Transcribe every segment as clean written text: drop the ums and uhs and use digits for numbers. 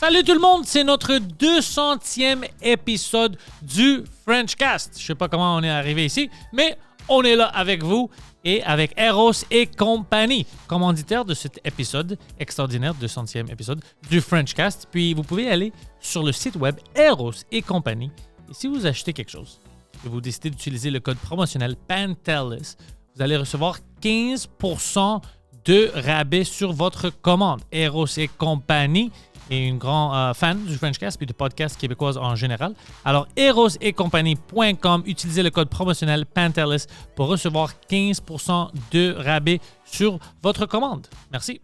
Salut tout le monde, c'est notre 200e épisode du Frenchcast. Je sais pas comment on est arrivé ici, mais on est là avec vous et avec Eros et compagnie, commanditaire de cet épisode extraordinaire, 200e épisode du Frenchcast. Puis vous pouvez aller sur le site web Eros et compagnie. Et si vous achetez quelque chose et vous décidez d'utiliser le code promotionnel PANTELLIS, vous allez recevoir 15% de rabais sur votre commande. Eros et compagnie est une grande fan du Frenchcast et de podcasts québécois en général. Alors, erosetcompagnie.com, utilisez le code promotionnel PANTELLIS pour recevoir 15% de rabais sur votre commande. Merci.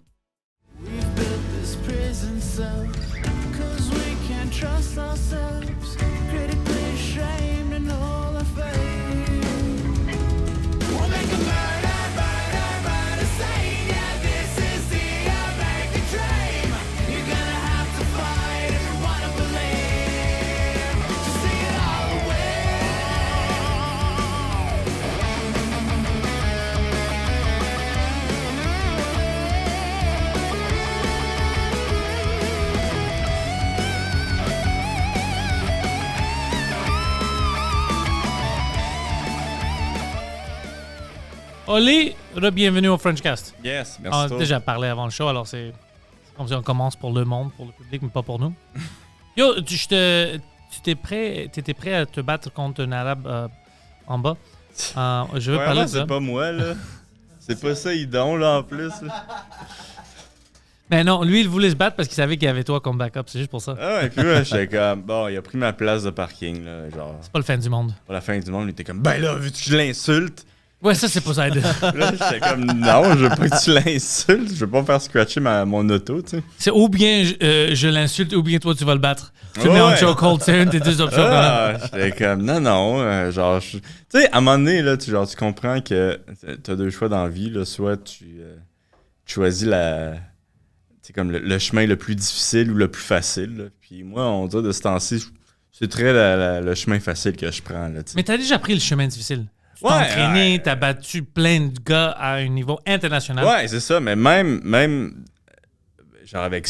Oli, bienvenue au Frenchcast. Yes, On merci. a déjà parlé avant le show, alors c'est comme si on commence pour le monde, pour le public, mais pas pour nous. Yo, tu étais prêt à te battre contre un arabe en bas? Je veux parler de ça. C'est pas moi, là. C'est pas ça, Idon, là, en plus. Là. Mais non, lui, il voulait se battre parce qu'il savait qu'il y avait toi comme backup. C'est juste pour ça. Ah ouais, puis ouais, j'étais comme, bon, il a pris ma place de parking, là, genre. C'est pas le fin du monde. Pour la fin du monde, il était comme, ben là, veux-tu que je l'insulte? Ouais, ça, c'est pas ça. Là, j'étais comme, non, je veux pas que tu l'insultes. Je veux pas faire scratcher mon auto, tu sais. C'est ou bien je l'insulte, ou bien toi, tu vas le battre. Tu le Ouais, mets en ouais. chokehold, c'est une des deux options. Ah, j'étais comme, non, genre, tu sais, à un moment donné, là, tu comprends que t'as deux choix dans la vie, là, soit tu choisis c'est comme le chemin le plus difficile ou le plus facile, là. Puis moi, on dirait de ce temps-ci, c'est très le chemin facile que je prends, là, tu sais. Mais t'as déjà pris le chemin difficile. Tu t'es Ouais, entraîné, ouais. t'as battu plein de gars à un niveau international. Ouais, c'est ça, mais même genre avec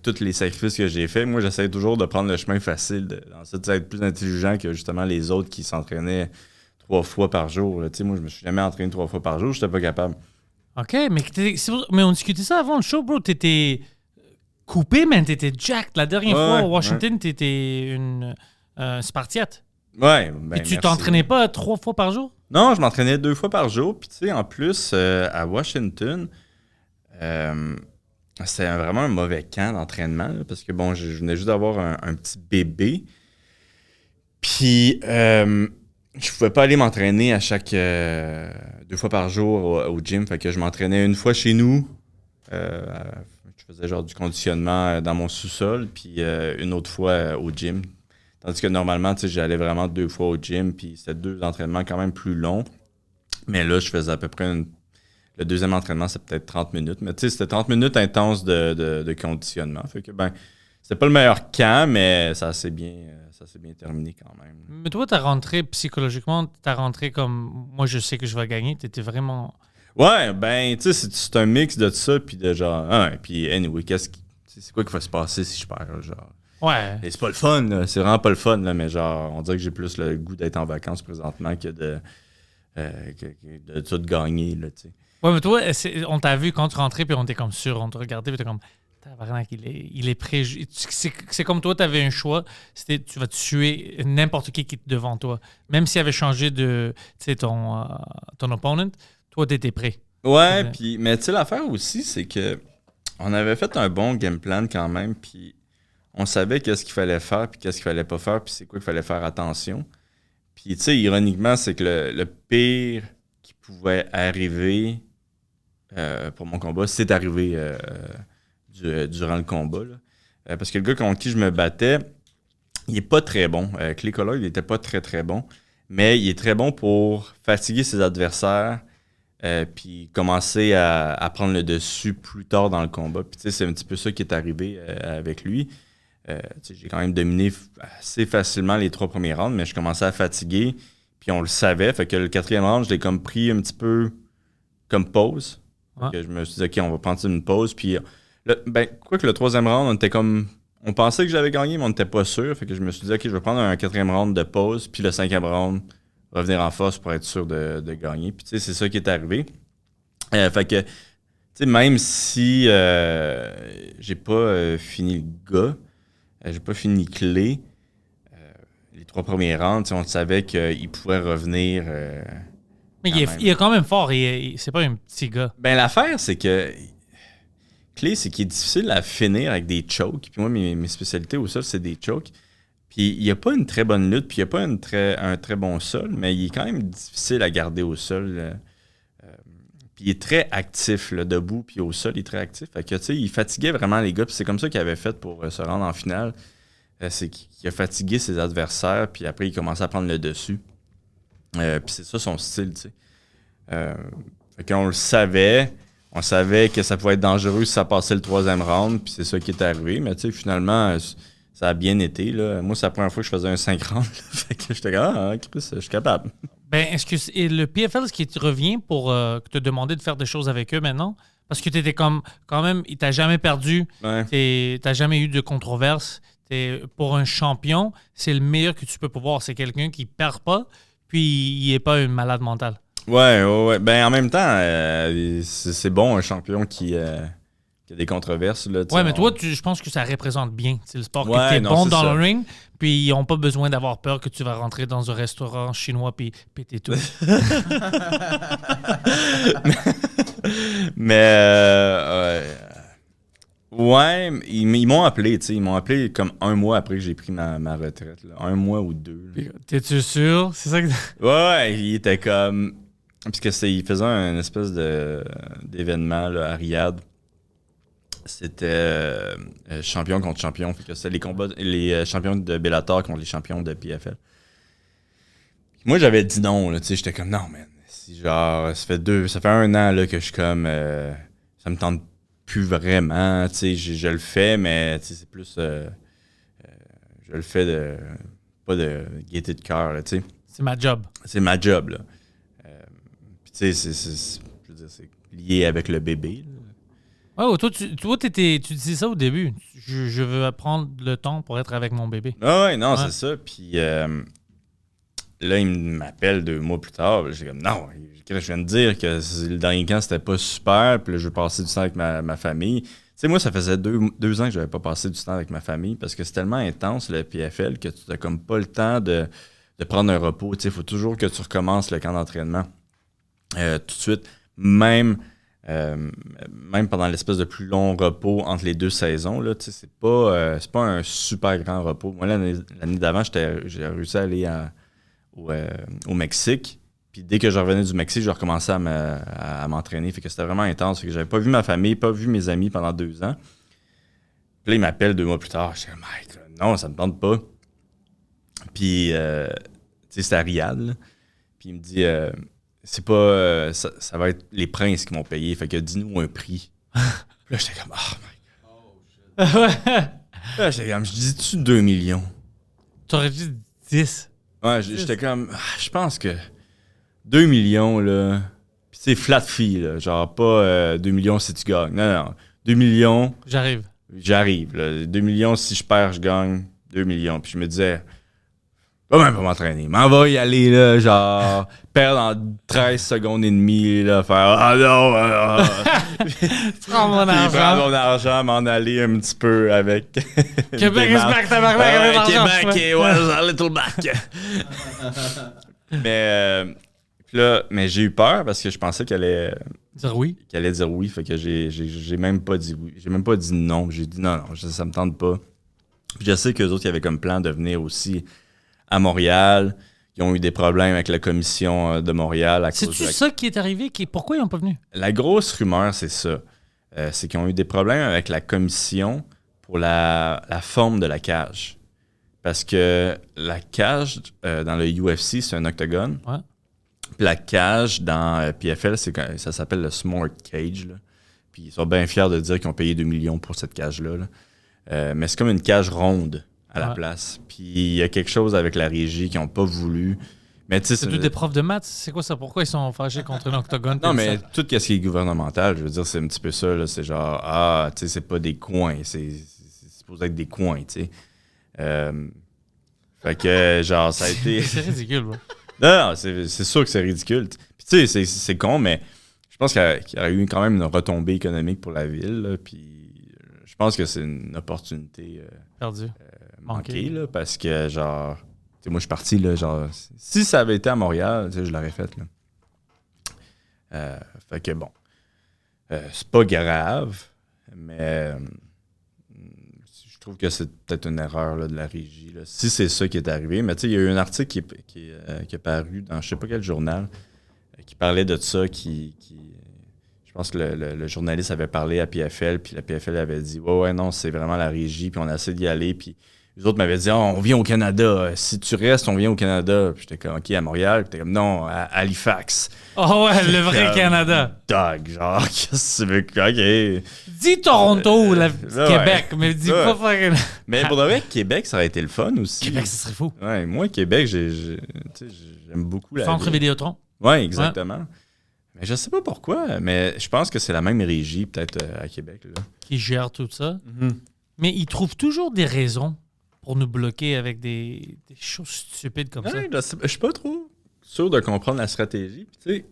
tous les sacrifices que j'ai faits, moi, j'essaie toujours de prendre le chemin facile, dans ça, d'être plus intelligent que justement les autres qui s'entraînaient 3 fois par jour, là. Tu sais, moi, je me suis jamais entraîné 3 fois par jour, j'étais pas capable. OK, mais on discutait ça avant le show, bro. T'étais coupé, man. T'étais jacked. La dernière fois à Washington, t'étais une Spartiate. Ouais, ben, Et tu merci. t'entraînais pas 3 fois par jour? Non, je m'entraînais 2 fois par jour. Puis, tu sais, en plus, à Washington, c'était vraiment un mauvais camp d'entraînement. Là, parce que, bon, je venais juste d'avoir un petit bébé. Puis, je pouvais pas aller m'entraîner à chaque 2 fois par jour au gym. Fait que je m'entraînais une fois chez nous. Je faisais genre du conditionnement dans mon sous-sol. Puis, une autre fois au gym. Tandis que normalement, tu sais, j'allais vraiment 2 fois au gym, puis c'était 2 entraînements quand même plus longs. Mais là, je faisais à peu près le deuxième entraînement, c'est peut-être 30 minutes. Mais tu sais, c'était 30 minutes intenses de conditionnement. Fait que, ben, c'était pas le meilleur camp, mais ça s'est bien terminé quand même. Mais toi, t'as rentré psychologiquement, t'as rentré comme moi, je sais que je vais gagner. T'étais vraiment. Ouais, ben, tu sais, c'est un mix de ça, puis de genre, puis anyway, c'est quoi qui va se passer si je perds, là, genre. Ouais. Et c'est pas le fun, là. C'est vraiment pas le fun, là, mais genre, on dirait que j'ai plus le goût d'être en vacances présentement que de tout gagner, là, tu sais. Ouais, mais toi, on t'a vu quand tu rentrais, puis on était comme sûr, on te regardait, puis t'es comme, tabarnak, il est prêt. C'est comme toi, t'avais un choix. C'était, tu vas tuer n'importe qui est devant toi. Même s'il avait changé de, tu sais, ton opponent, toi, t'étais prêt. Ouais, puis, mais tu sais, l'affaire aussi, c'est que on avait fait un bon game plan quand même, puis on savait qu'est-ce qu'il fallait faire, puis qu'est-ce qu'il fallait pas faire, puis c'est quoi qu'il fallait faire attention. Puis, tu sais, ironiquement, c'est que le pire qui pouvait arriver pour mon combat, c'est arrivé durant le combat, là. Parce que le gars contre qui je me battais, il est pas très bon. Clay Collard, il était pas très, très bon. Mais il est très bon pour fatiguer ses adversaires, puis commencer à prendre le dessus plus tard dans le combat. Puis, tu sais, c'est un petit peu ça qui est arrivé avec lui. J'ai quand même dominé assez facilement les 3 premiers rounds, mais je commençais à fatiguer, puis on le savait. Fait que le 4e round, je l'ai comme pris un petit peu comme pause. Ouais. Que je me suis dit, OK, on va prendre une pause. Puis Quoi que le troisième round, on était comme... On pensait que j'avais gagné, mais on n'était pas sûr. Fait que je me suis dit, OK, je vais prendre un quatrième round de pause, puis le cinquième round, revenir en force pour être sûr de gagner. Puis tu sais, c'est ça qui est arrivé. Fait que, tu sais, même si j'ai pas fini le gars, j'ai pas fini clé, les 3 premiers rounds, on savait qu'il pouvait revenir. Mais il est quand même fort. C'est pas un petit gars. Ben, l'affaire, c'est que clé, c'est qu'il est difficile à finir avec des chokes. Puis moi, mes spécialités au sol, c'est des chokes. Puis il n'y a pas une très bonne lutte, puis il n'y a pas un très bon sol, mais il est quand même difficile à garder au sol. Puis il est très actif, là, debout, puis au sol, il est très actif. Fait que, tu sais, il fatiguait vraiment les gars, puis c'est comme ça qu'il avait fait pour se rendre en finale. C'est qu'il a fatigué ses adversaires, puis après, il commençait à prendre le dessus. Puis c'est ça son style, tu sais. Fait qu'on le savait. On savait que ça pouvait être dangereux si ça passait le troisième round, puis c'est ça qui est arrivé. Mais tu sais, finalement, ça a bien été. Là. Moi, c'est la première fois que je faisais un 5 rounds. Fait que j'étais comme, Chris, je suis capable. Ben, est-ce que le PFL, est-ce qu'il te revient pour te demander de faire des choses avec eux maintenant? Parce que tu étais comme, quand même, il t'a jamais perdu. Ouais. T'as jamais eu de controverse. Pour un champion, c'est le meilleur que tu peux pouvoir. C'est quelqu'un qui perd pas, puis il n'est pas un malade mental. Ouais. Ben, en même temps, c'est bon un champion qui a des controverses. Là, ouais, mais toi, je pense que ça représente bien. C'est le sport ouais, que t'es bon dans ça. le ring, puis ils n'ont pas besoin d'avoir peur que tu vas rentrer dans un restaurant chinois puis péter tout. Mais, ouais, ils m'ont appelé, tu sais. Ils m'ont appelé comme 1 mois après que j'ai pris ma retraite. Là. 1 mois ou 2. Là. T'es-tu sûr? C'est ça que... Ouais, il était comme... Parce il faisait un espèce d'événement là, à Riyad. C'était champion contre champion. Fait que c'était les combats, les champions de Bellator contre les champions de PFL. Moi, j'avais dit non, là, tu sais. J'étais comme, non, man. Genre, ça fait 1 an là, que je suis comme... ça me tente plus vraiment, tu sais, je le fais, mais c'est plus... je le fais pas de gaieté de cœur, tu sais. C'est ma job. C'est ma job, là. Puis tu sais, je veux dire, c'est lié avec le bébé. Là. Oh, toi, tu disais ça au début. Je veux prendre le temps pour être avec mon bébé. Ah ouais, non, c'est ça. Puis là, il m'appelle 2 mois plus tard. J'ai comme, non, je viens de dire que le dernier camp, c'était pas super. Puis là, je veux passer du temps avec ma famille. Tu sais, moi, ça faisait 2 ans que j'avais pas passé du temps avec ma famille parce que c'est tellement intense, le PFL, que tu n'as comme pas le temps de prendre un repos. Tu sais, il faut toujours que tu recommences le camp d'entraînement tout de suite. Même pendant l'espèce de plus long repos entre les 2 saisons, là, tu sais, c'est pas un super grand repos. Moi, l'année d'avant, j'ai réussi à aller au Mexique. Puis dès que je revenais du Mexique, je recommençais à m'entraîner. Fait que c'était vraiment intense. Fait que j'avais pas vu ma famille, pas vu mes amis pendant 2 ans. Puis là, il m'appelle 2 mois plus tard. Je dis, Mike, non, ça me tente pas. Puis, tu sais, c'était à Riyad. Là. Puis il me dit, c'est pas. Ça va être les princes qui m'ont payé. Fait que dis-nous un prix. Puis là, j'étais comme, oh my God. Là, j'étais comme, je dis-tu 2 millions? T'aurais dit 10. Ouais, j'étais comme, je pense que 2 millions, là. Puis c'est flat fee, là. Genre pas 2 millions si tu gagnes. Non. 2 millions. J'arrive, là. 2 millions, si je perds, je gagne 2 millions. Puis je me disais, va même pas m'entraîner. M'en va y aller, là, genre, perdre en 13 secondes et demie, là, faire ah non, prends mon argent. Prendre mon argent, m'en aller un petit peu avec. Québec is back, tabarnak, Québec, was a little back. Mais j'ai eu peur parce que je pensais qu'elle allait dire oui. Qu'elle allait dire oui. Fait que j'ai même pas dit oui. J'ai même pas dit non. J'ai dit non, ça me tente pas. Puis je sais qu'eux autres, ils avaient comme plan de venir aussi à Montréal. Ils ont eu des problèmes avec la commission de Montréal. C'est-tu ça qui est arrivé? Pourquoi ils n'ont pas venu? La grosse rumeur, c'est ça. C'est qu'ils ont eu des problèmes avec la commission pour la forme de la cage. Parce que la cage dans le UFC, c'est un octogone. Ouais. Puis la cage dans PFL, ça s'appelle le Smart Cage. Là. Puis ils sont bien fiers de dire qu'ils ont payé 2 millions pour cette cage-là. Là. Mais c'est comme une cage ronde à la place. Puis il y a quelque chose avec la régie qui n'ont pas voulu Mais tu sais, C'est tous des profs de maths. C'est quoi ça? Pourquoi ils sont fâchés contre un octogone? non, mais tout ce qui est gouvernemental, je veux dire, c'est un petit peu ça. Là, c'est genre, tu sais, c'est pas des coins. C'est supposé être des coins, tu sais. Fait que, genre, ça a été... C'est ridicule, bro. Non, c'est sûr que c'est ridicule. Puis tu sais, c'est con, mais je pense qu'il y a eu quand même une retombée économique pour la ville. Là, puis je pense que c'est une opportunité Perdu. manquée, là, parce que, genre... Tu sais, moi, je suis parti, là, genre... Si ça avait été à Montréal, tu sais, je l'aurais fait, là. Fait que, bon... c'est pas grave, mais... je trouve que c'est peut-être une erreur là, de la régie. Là, si c'est ça qui est arrivé. Mais tu sais, il y a eu un article qui est paru dans je sais pas quel journal qui parlait de ça, je pense que le journaliste avait parlé à PFL, puis la PFL avait dit « Ouais, non, c'est vraiment la régie, puis on a essayé d'y aller, puis les autres m'avaient dit « on vient au Canada. Si tu restes, on vient au Canada. » Puis j'étais comme « OK, à Montréal. » Puis t'es comme « Non, à Halifax. » Oh ouais, le vrai Canada. Dog, genre, qu'est-ce que tu veux? OK. Dis Toronto ou Québec, mais dis pas fucking... Mais pour de vrai, Québec, ça aurait été le fun aussi. Québec, ça serait fou. Ouais, moi, Québec, j'aime beaucoup la Centre ville. Vidéotron. Ouais, exactement. Ouais. Mais je sais pas pourquoi, mais je pense que c'est la même régie, peut-être, à Québec. Là. Qui gère tout ça. Mm-hmm. Mais ils trouvent toujours des raisons pour nous bloquer avec des choses stupides comme ça. Je suis pas trop sûr de comprendre la stratégie. Puis, tu sais,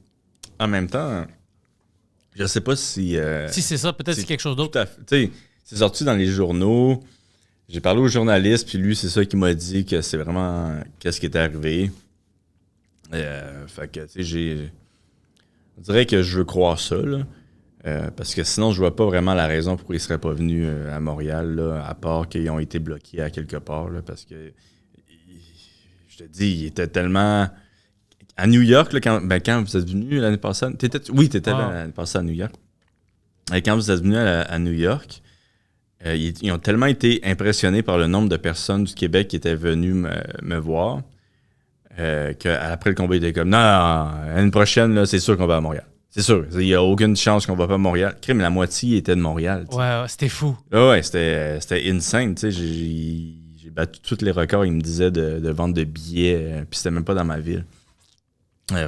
en même temps, je sais pas si... si c'est ça, peut-être c'est quelque chose d'autre. Tu sais, c'est sorti dans les journaux. J'ai parlé au journaliste, puis lui, c'est ça qui m'a dit que c'est vraiment qu'est-ce qui est arrivé. Fait que, tu sais, on dirait que je veux croire ça, là. Parce que sinon, je vois pas vraiment la raison pourquoi ils seraient pas venus à Montréal, là, à part qu'ils ont été bloqués à quelque part, là, parce que, je te dis, ils étaient tellement... À New York, là, quand vous êtes venu l'année passée... T'étais là l'année passée à New York. Et quand vous êtes venu à New York, ils ont tellement été impressionnés par le nombre de personnes du Québec qui étaient venues me voir qu'après le combat, ils étaient comme « Non, l'année prochaine, là, c'est sûr qu'on va à Montréal. C'est sûr. Il n'y a aucune chance qu'on va pas à Montréal. » Crime, la moitié était de Montréal. T'sais. Ouais, c'était fou. Ouais, c'était insane. J'ai battu tous les records, ils me disaient, de vente de billets. Puis c'était même pas dans ma ville.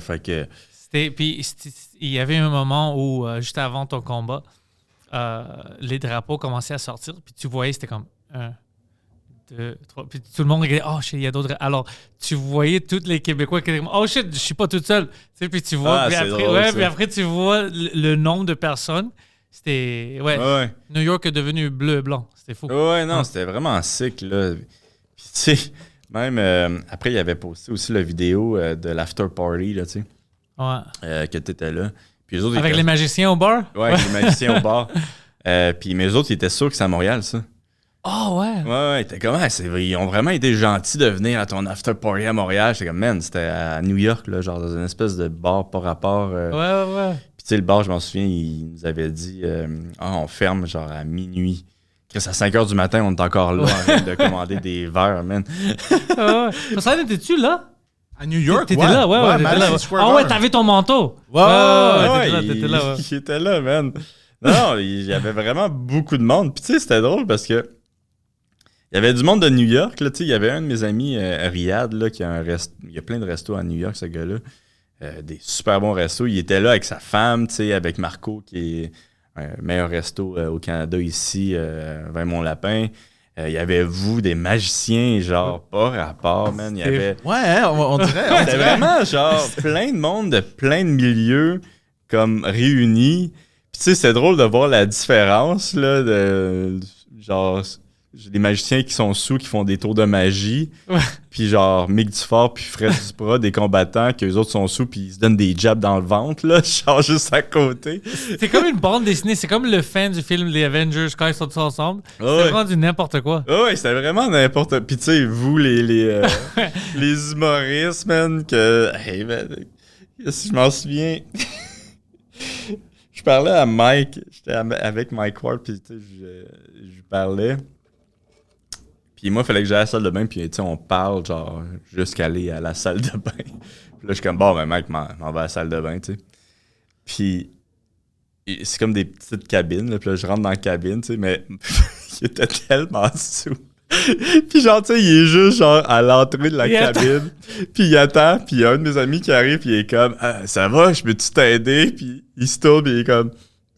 Fait que... Puis il y avait un moment où, juste avant ton combat, les drapeaux commençaient à sortir. Puis tu voyais, c'était comme 1, 2, 3. Puis tout le monde regardait, oh shit, il y a d'autres. Alors, tu voyais tous les Québécois qui étaient comme, oh shit, je suis pas toute seule. Tu sais, puis tu vois, puis après, tu vois le nombre de personnes. C'était. Ouais. New York est devenu bleu-blanc. C'était fou. Ouais, non, c'était vraiment sick, là. Puis, tu sais, même après, il avait posté aussi la vidéo de l'after party, là, tu sais. Ouais. Que t'étais là. Puis les autres, avec les magiciens au bar? Ouais, avec les magiciens au bar. Puis mais eux autres, ils étaient sûrs que c'est à Montréal, ça. Oh, ouais. Ouais, t'es comme, ils ont vraiment été gentils de venir à ton after party à Montréal. J'étais comme, man, c'était à New York, là, genre dans une espèce de bar par rapport. Ouais. Puis tu sais, le bar, je m'en souviens, il nous avait dit, on ferme genre à minuit. À 5 h du matin, on est encore là en train de commander des verres, man. Ouais. Ça, étais-tu là? À New York, t'étais là, ouais. Ah ouais, t'avais ton manteau. Ouais, t'étais là. Il était là, man. Non, il y avait vraiment beaucoup de monde. Puis tu sais, c'était drôle parce que il y avait du monde de New York, là, tu sais, il y avait un de mes amis, Riyad, là, qui a il y a plein de restos à New York, ce gars-là. Des super bons restos. Il était là avec sa femme, tu sais, avec Marco, qui est un meilleur resto au Canada ici, vers Mont-Lapin. Il y avait vous, des magiciens, genre, pas rapport, man. Il y avait... Ouais, hein, on dirait. C'était vraiment, genre, plein de monde de plein de milieux, comme, réunis. Puis, tu sais, c'est drôle de voir la différence, là, de... Genre, j'ai des magiciens qui sont sous, qui font des tours de magie. Ouais. Puis, genre, Mick Dufort puis Fred Duprat, des combattants, qu'eux autres sont sous, puis ils se donnent des jabs dans le ventre, là, genre, juste à côté. C'est comme une bande dessinée. C'est comme le fan du film Les Avengers quand ils sont tous ensemble. C'est vraiment du n'importe quoi. Ouais, c'était vraiment n'importe quoi. Puis, tu sais, vous, les humoristes, man, que... Hey, man, si je m'en souviens... Je parlais à Mike. J'étais avec Mike Ward, puis, tu sais, je parlais... Puis moi, il fallait que j'aille à la salle de bain, puis tu sais, on parle, genre, jusqu'à aller à la salle de bain. Puis là, je suis comme, bon, ben mec, m'en va à la salle de bain, tu sais. Puis c'est comme des petites cabines, là, puis là, je rentre dans la cabine, tu sais, mais il était tellement sous. Puis genre, tu sais, il est juste genre à l'entrée de la Il attend. cabine. Puis il attend. Puis il y a un de mes amis qui arrive. Puis il est comme, ah, ça va, je peux-tu t'aider? Puis il se tourne. Puis il est comme,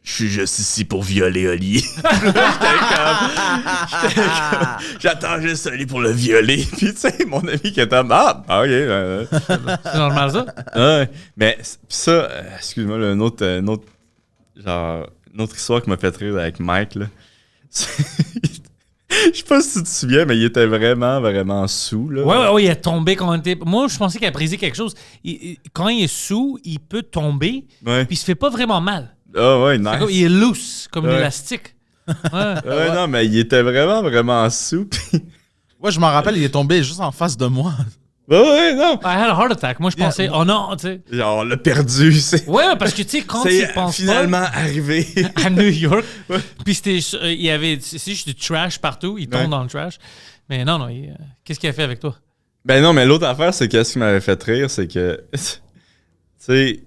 je suis juste ici pour violer Oli. J'étais comme, j'attends juste Oli pour le violer. Puis tu sais, mon ami qui est comme, ah, ok. C'est normal, ça? Ouais. Mais pis ça, excuse-moi, là, une autre histoire qui m'a fait rire avec Mike, là. Je sais pas si tu te souviens, mais il était vraiment, vraiment sous, là. Ouais, il est tombé quand on était. Moi, je pensais qu'il a brisé quelque chose. Quand il est sous, il peut tomber, Ouais. puis il se fait pas vraiment mal. Ah ouais, nice. Il est loose, comme Ouais. l'élastique. Ouais. Ouais, non, mais il était vraiment, vraiment sous. Pis... Ouais, je m'en rappelle, il est tombé juste en face de moi. Ouais, non. I had a heart attack. Moi, je pensais, oh non, tu sais. Genre, on l'a perdu, c'est... Ouais, parce que tu sais, quand tu C'est penses finalement arrivé. pas à New York, puis il y avait, c'est juste du trash partout, il tombe Ouais. dans le trash. Mais non, qu'est-ce qu'il a fait avec toi? Ben non, mais l'autre affaire, c'est que ce qui m'avait fait rire, c'est que... tu sais...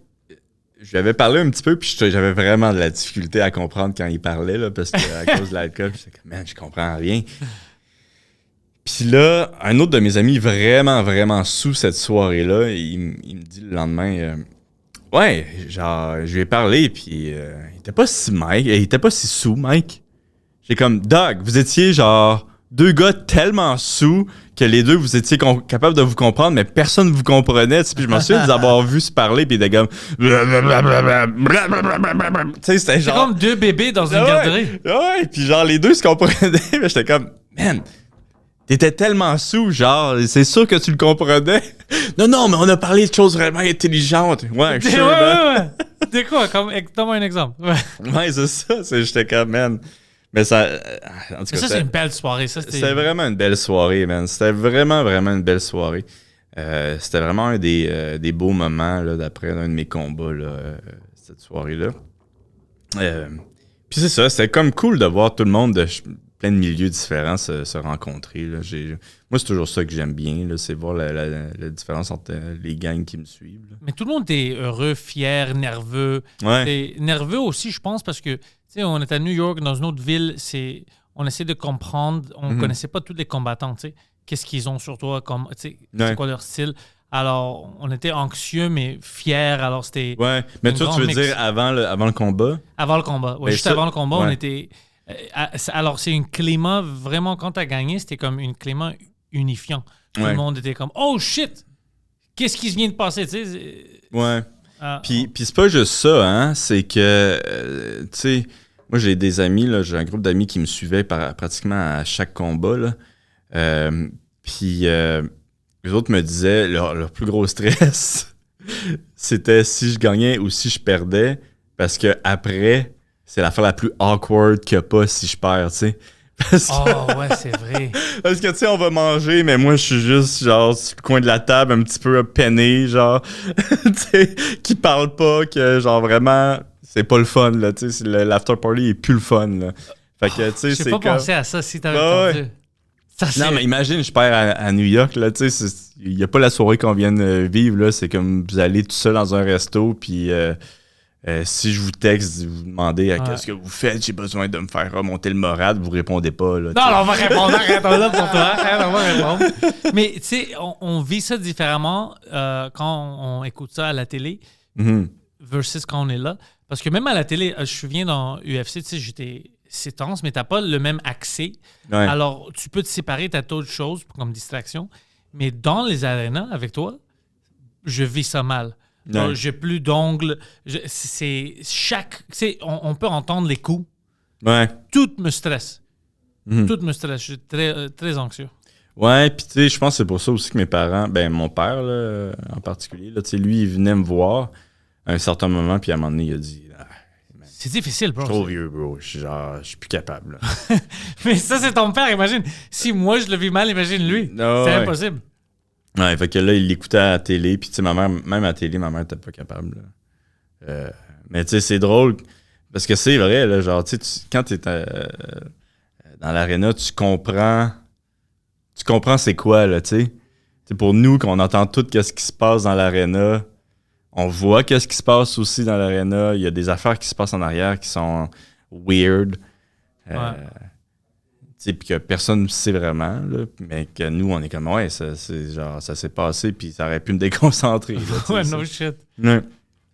Je lui avais parlé un petit peu, puis j'avais vraiment de la difficulté à comprendre quand il parlait, là, parce qu'à cause de l'alcool, j'étais comme, man, je comprends rien. Puis là, un autre de mes amis, vraiment, vraiment sous cette soirée-là, il me dit le lendemain, ouais, genre, je lui ai parlé, puis il était pas si sous, Mike. J'ai comme, Doug, vous étiez genre 2 gars tellement sous que les deux, vous étiez capables de vous comprendre, mais personne ne vous comprenait. Puis je me souviens de les avoir vus se parler, puis des comme... Tu sais, c'était C'est genre... comme 2 bébés dans une Ouais, garderie. ouais, puis genre, les deux se comprenaient, mais j'étais comme, man, t'étais tellement sous, genre, c'est sûr que tu le comprenais. Non, mais on a parlé de choses vraiment intelligentes. Ouais, Ouais, sure, man. ouais. C'est quoi? Donne-moi un exemple. Ouais. Ouais, c'est ça. J'étais comme, man. Mais ça. En tout Mais cas, ça, c'est une belle soirée. Ça, c'était vraiment une belle soirée, man. C'était vraiment, vraiment une belle soirée. C'était vraiment un des beaux moments, là, d'après un de mes combats, là, cette soirée-là. Puis c'est ça, c'était comme cool de voir tout le monde de plein de milieux différents se rencontrer, là. Moi, c'est toujours ça que j'aime bien, là, c'est voir la différence entre les gangs qui me suivent, là. Mais tout le monde est heureux, fier, nerveux. Ouais. Et nerveux aussi, je pense, parce que, tu sais, on est à New York, dans une autre ville, on essaie de comprendre, on ne connaissait pas tous les combattants, tu sais. Qu'est-ce qu'ils ont sur toi, tu sais, c'est quoi leur style. Alors, on était anxieux, mais fiers. Alors, c'était... Ouais, mais une toi, tu grande veux mix. dire avant le combat? Avant le combat. Ouais, Ben, juste ça, avant le combat, ouais. on était... alors, c'est un climat, vraiment, quand tu as gagné, c'était comme un climat unifiant. Tout Ouais. le monde était comme, oh shit! Qu'est-ce qui vient de passer, tu sais? Ouais. Ah, Puis c'est pas juste ça, hein. C'est que, tu sais, moi, j'ai des amis, là, j'ai un groupe d'amis qui me suivaient pratiquement à chaque combat, là. Puis les autres me disaient, leur plus gros stress, c'était si je gagnais ou si je perdais, parce que après, c'est l'affaire la plus awkward qu'il n'y a pas si je perds, tu sais. Parce que, oh, ouais, c'est vrai. parce que, tu sais, on va manger, mais moi, je suis juste, genre, sur le coin de la table, un petit peu peiné, genre, tu sais, qui parle pas, que, genre, vraiment, c'est pas le fun, là, tu sais, l'after party est plus le fun, là. Fait que, tu sais, J'ai c'est pas comme... pensé à ça si t'avais Ouais, entendu. Ça, c'est... Non, mais imagine, je perds à New York, là, tu sais, il y a pas la soirée qu'on vient de vivre, là, c'est comme vous allez tout seul dans un resto, puis si je vous texte, vous demandez Ouais. qu'est-ce que vous faites, j'ai besoin de me faire remonter le moral, vous répondez pas, là. Non, on va répondre, arrête, on est là pour toi, arrête, on va répondre. Mais tu sais, on vit ça différemment quand on écoute ça à la télé Mhm. versus quand on est là. Parce que même à la télé, je me souviens dans UFC, tu sais, c'est tense, mais t'as pas le même accès. Ouais. Alors, tu peux te séparer, t'as d'autres choses comme distraction. Mais dans les arénas, avec toi, je vis ça mal. Ouais. J'ai plus d'ongles. On peut entendre les coups. Ouais. Tout me stresse. Mhm. Tout me stresse. Je suis très, très anxieux. Ouais, puis tu sais, je pense que c'est pour ça aussi que mes parents, ben mon père là, en particulier, là, tu sais, lui, il venait me voir à un certain moment, puis à un moment donné, il a dit C'est difficile, bro. je suis trop vieux, bro. Je suis plus capable. Là. Mais ça, c'est ton père, imagine. Si moi, je le vis mal, imagine lui. Ah, C'est ouais. impossible. Ouais, fait que là, il l'écoutait à la télé, puis tu sais, ma mère, même à la télé, ma mère était pas capable. Là. Mais tu sais, c'est drôle, parce que c'est vrai, là, genre, tu sais, quand t'es dans l'aréna, tu comprends c'est quoi, là, tu sais. C'est pour nous, qu'on entend tout ce qui se passe dans l'aréna, on voit qu'est-ce qui se passe aussi dans l'aréna, il y a des affaires qui se passent en arrière qui sont weird. Ouais. Tu puis que personne ne sait vraiment, là, mais que nous, on est comme, ouais, ça s'est passé, puis ça aurait pu me déconcentrer. Là, Ouais, no shit. Ouais.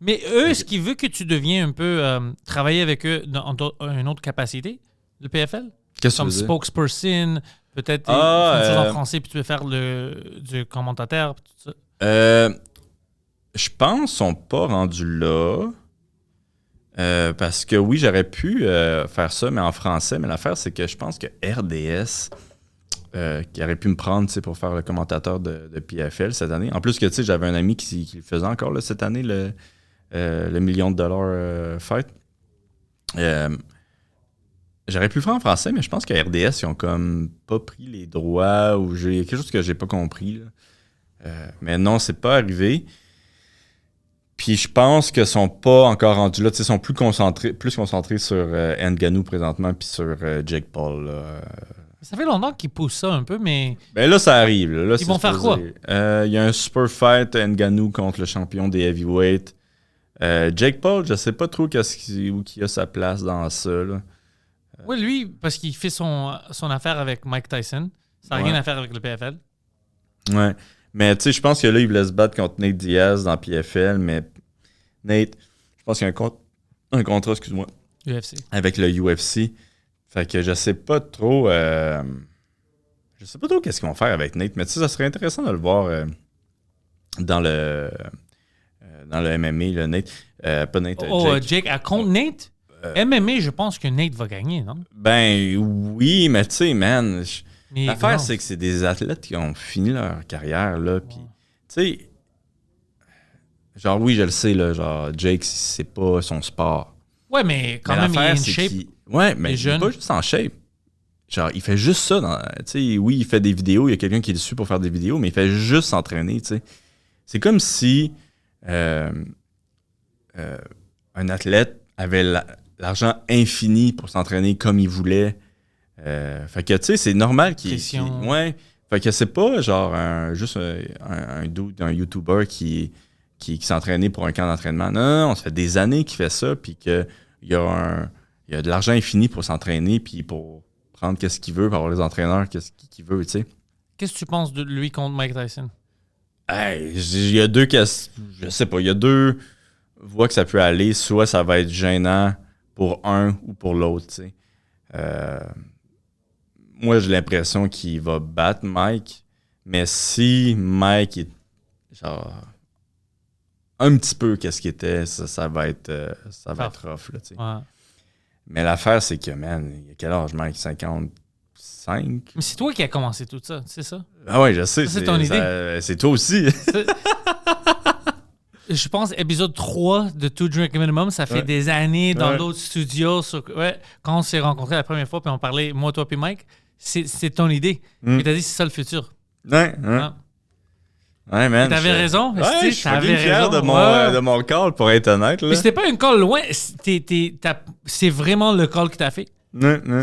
Mais eux, est-ce qu'ils veulent que tu deviens un peu travailler avec eux dans une autre capacité, le PFL? Qu'est-ce que tu Comme veux dire? spokesperson, peut-être ils Ah, font des choses en français, puis tu veux faire du commentateur, puis tout ça. Je pense qu'ils sont pas rendus là. Parce que oui, j'aurais pu faire ça, mais en français. Mais l'affaire, c'est que je pense que RDS, qui aurait pu me prendre pour faire le commentateur de PFL cette année. En plus que j'avais un ami qui le faisait encore là, cette année, le $1 million fight. J'aurais pu le faire en français, mais je pense que RDS, ils ont comme pas pris les droits ou j'ai quelque chose que j'ai pas compris. Là. Mais non, c'est pas arrivé. Puis je pense qu'ils sont pas encore rendus là. Ils sont plus concentrés sur Ngannou présentement puis sur Jake Paul. Là. Ça fait longtemps qu'ils poussent ça un peu, mais... Ben là, ça arrive. Là, ils vont faire quoi? Il y a un super fight Ngannou contre le champion des heavyweights. Jake Paul, je sais pas trop où qui a sa place dans ça. Là. Oui, lui, parce qu'il fait son affaire avec Mike Tyson. Ça n'a rien à faire avec le PFL. Ouais. Mais tu sais, je pense que là, il voulait se battre contre Nate Diaz dans PFL, mais Nate, je pense qu'il y a un contrat, excuse-moi, UFC. avec le UFC. Fait que je sais pas trop. Je sais pas trop qu'est-ce qu'ils vont faire avec Nate, mais tu sais, ça serait intéressant de le voir dans le MMA, le Nate. Pas Nate. Jake, contre Nate? MMA, je pense que Nate va gagner, non? Ben oui, mais tu sais, man. L'affaire, non. c'est que c'est des athlètes qui ont fini leur carrière, là. Puis, tu sais, genre, oui, je le sais, là. Genre, Jake, c'est pas son sport. Ouais, mais quand Mais même, il est in c'est shape. Ouais, mais Il est il est jeune. pas juste en shape. Genre, il fait juste ça. Tu sais, oui, il fait des vidéos. Il y a quelqu'un qui est dessus pour faire des vidéos, mais il fait juste s'entraîner, tu sais. C'est comme si un athlète avait l'argent infini pour s'entraîner comme il voulait. Fait que, tu sais, c'est normal qu'il... Ouais. Fait que c'est pas genre juste un dude, un YouTuber qui s'entraînait pour un camp d'entraînement. Non, ça fait des années qu'il fait ça, puis qu'il y a de l'argent infini pour s'entraîner, puis pour prendre qu'est-ce qu'il veut, pour avoir les entraîneurs qu'est-ce qu'il veut, tu sais. Qu'est-ce que tu penses de lui contre Mike Tyson? Hey, il y a deux je sais pas, il y a deux voies que ça peut aller. Soit ça va être gênant pour un ou pour l'autre, tu sais. Moi, j'ai l'impression qu'il va battre Mike, mais si Mike est genre un petit peu qu'est-ce qu'il était, ça va être rough, là, tu sais. Ouais. Mais l'affaire, c'est que, man, il a quel âge, Mike? 55? Mais c'est toi qui as commencé tout ça, c'est ça? Ah ouais, je sais. Ça, c'est ton idée. C'est toi aussi. Je pense épisode 3 de Two Drink Minimum, ça fait des années dans d'autres studios. Quand on s'est rencontrés la première fois, puis on parlait, moi, toi, puis Mike, c'est ton idée. Puis t'as dit, c'est ça le futur. Ouais, ouais, man. T'avais raison. Ouais, je suis fucking fier de mon call, pour être honnête. Là. Mais c'était pas un call loin. C'est vraiment le call que t'as fait.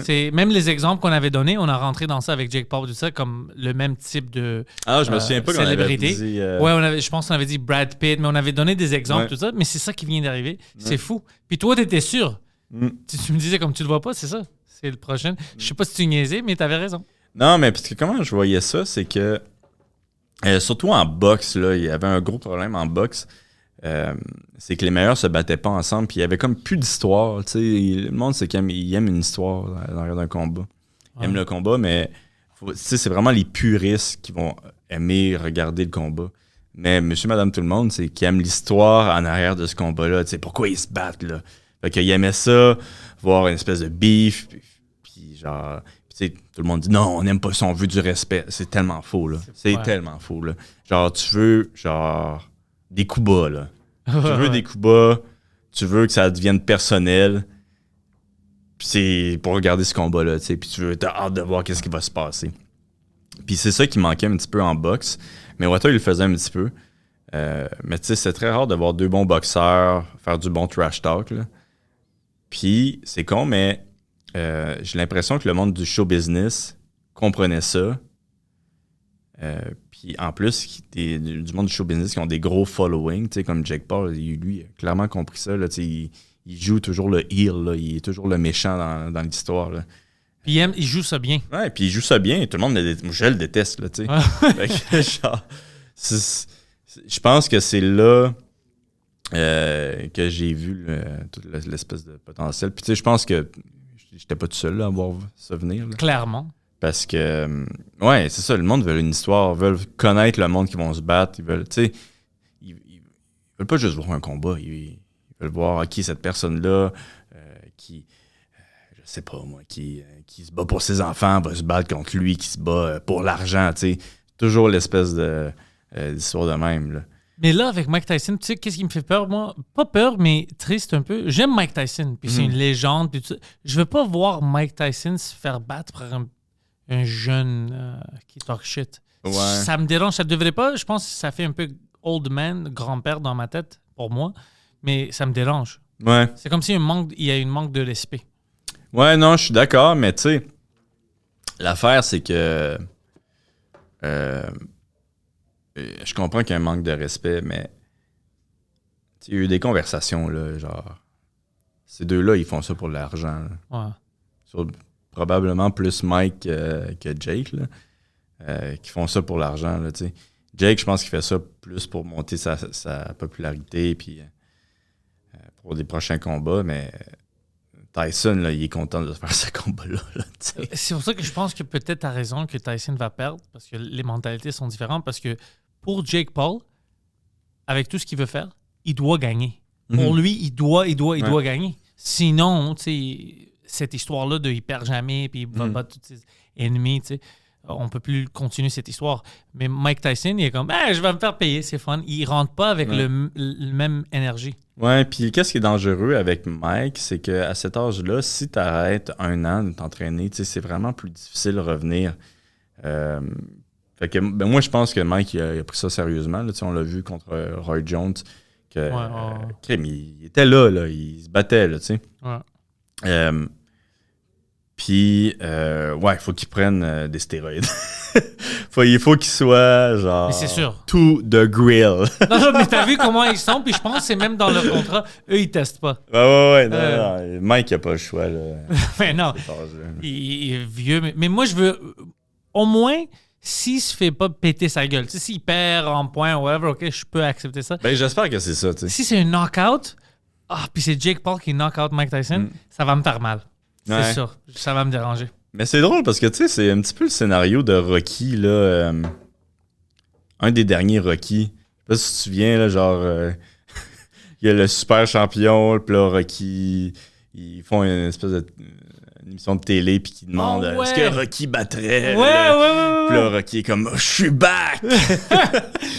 C'est même les exemples qu'on avait donnés, on a rentré dans ça avec Jake Paul, tout ça, comme le même type de je me souviens pas qu'on avait dit... Ouais, je pense qu'on avait dit Brad Pitt, mais on avait donné des exemples, tout ça. Mais c'est ça qui vient d'arriver. C'est fou. Puis toi, t'étais sûr. Tu me disais comme tu le vois pas, c'est ça. C'est le prochain. Je sais pas si tu niaisais, mais t'avais raison. Non, mais parce que comment je voyais ça, c'est que surtout en boxe, là, il y avait un gros problème en boxe. C'est que les meilleurs se battaient pas ensemble, puis il y avait comme plus d'histoire. Tu sais, le monde, c'est qu'il aime une histoire dans un combat. Il aime le combat, mais c'est vraiment les puristes qui vont aimer regarder le combat. Mais monsieur, madame, tout le monde, c'est qui aime l'histoire en arrière de ce combat-là. Tu sais, pourquoi ils se battent, là? Fait qu'il aimait ça, voir une espèce de beef, puis genre... Tu sais, tout le monde dit non, on n'aime pas ça, on veut du respect. C'est tellement faux, là. C'est tellement faux, là. Genre, tu veux, genre, des coups bas, là. Tu veux des coups bas, tu veux que ça devienne personnel. Puis c'est pour regarder ce combat-là, tu sais. Puis t'as hâte de voir qu'est-ce qui va se passer. Puis c'est ça qui manquait un petit peu en boxe. Mais Wata, il le faisait un petit peu. Mais tu sais, c'est très rare de voir deux bons boxeurs faire du bon trash talk, là. Puis c'est con, mais j'ai l'impression que le monde du show business comprenait ça. Puis en plus, du monde du show business qui ont des gros following, comme Jake Paul, lui, a clairement compris ça. Là, il joue toujours le heel, là, il est toujours le méchant dans l'histoire. Là. Puis il joue ça bien. Ouais, puis il joue ça bien. Tout le monde je le déteste, là, tu sais. Fait que, genre, je pense que c'est là que j'ai vu toute l'espèce de potentiel. Puis tu sais, je pense que j'étais pas tout seul là, à voir ça venir. Là. Clairement. Parce que, ouais, c'est ça, le monde veut une histoire, veulent connaître le monde qui vont se battre. Ils veulent, tu sais, ils veulent pas juste voir un combat. Ils veulent voir, OK, cette personne-là qui, je sais pas moi, qui se bat pour ses enfants, va se battre contre lui, qui se bat pour l'argent, tu sais. Toujours l'espèce d'histoire de même, là. Mais là, avec Mike Tyson, tu sais, qu'est-ce qui me fait peur, moi? Pas peur, mais triste un peu. J'aime Mike Tyson, puis c'est une légende, puis tout ça. Je veux pas voir Mike Tyson se faire battre par un jeune qui talk shit. Ouais. Ça me dérange, ça devrait pas. Je pense que ça fait un peu old man, grand-père dans ma tête, pour moi, mais ça me dérange. Ouais. C'est comme s'il y a une manque de respect. Ouais, non, je suis d'accord, mais tu sais, l'affaire, c'est que je comprends qu'il y a un manque de respect, mais il y a eu des conversations, là, genre, ces deux-là, ils font ça pour l'argent. Ouais. Probablement plus Mike que Jake, là, qui font ça pour l'argent, là, tu sais. Jake, je pense qu'il fait ça plus pour monter sa popularité, puis pour des prochains combats, mais Tyson, là, il est content de faire ce combat-là. Là, c'est pour ça que je pense que peut-être tu as raison que Tyson va perdre, parce que les mentalités sont différentes, parce que pour Jake Paul, avec tout ce qu'il veut faire, il doit gagner. Pour lui, il doit gagner. Sinon, tu sais, cette histoire-là de il perd jamais, puis il va battre tous ses ennemis, tu sais, on peut plus continuer cette histoire. Mais Mike Tyson, il est comme, je vais me faire payer, c'est fun. Il rentre pas avec le même énergie. Ouais, puis qu'est-ce qui est dangereux avec Mike, c'est qu'à cet âge-là, si tu arrêtes 1 an de t'entraîner, c'est vraiment plus difficile de revenir. Fait que, moi, je pense que Mike, il a pris ça sérieusement. Là, on l'a vu contre Roy Jones. Que, il était là, il se battait, là, tu sais. Ouais. Puis, il faut qu'il prenne des stéroïdes. Il faut qu'il soit, genre, mais c'est sûr. To the grill. Non, mais t'as vu comment ils sont, puis je pense que c'est même dans leur contrat, eux, ils testent pas. Ouais, non. Mike, il n'a pas le choix, là. Mais non, il est vieux, mais moi, je veux, au moins, s'il se fait pas péter sa gueule, s'il perd en point, whatever, OK, je peux accepter ça. Ben, j'espère que c'est ça, tu sais. Si c'est un knockout, puis c'est Jake Paul qui knock out Mike Tyson, ça va me faire mal. C'est sûr, ça va me déranger. Mais c'est drôle parce que, tu sais, c'est un petit peu le scénario de Rocky, là. Un des derniers Rocky. Je sais pas si tu te souviens, là, genre... il y a le super champion, puis là, Rocky... Ils font une espèce de... une émission de télé, puis qui demandent est-ce que Rocky battrait? Ouais. Puis là, Rocky est comme je suis back!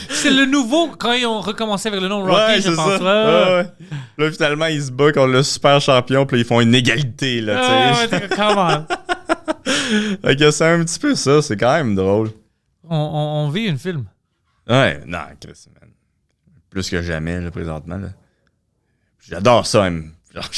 C'est le nouveau quand ils ont recommencé avec le nom Rocky, je pense. Ouais. Là, finalement, ils se battent contre le super champion, puis là, ils font une égalité, là, tu sais. Comment? Fait que c'est un petit peu ça, c'est quand même drôle. On vit un film. Ouais, non, Chris, man. Plus que jamais, là, présentement, là. J'adore ça, même. Genre,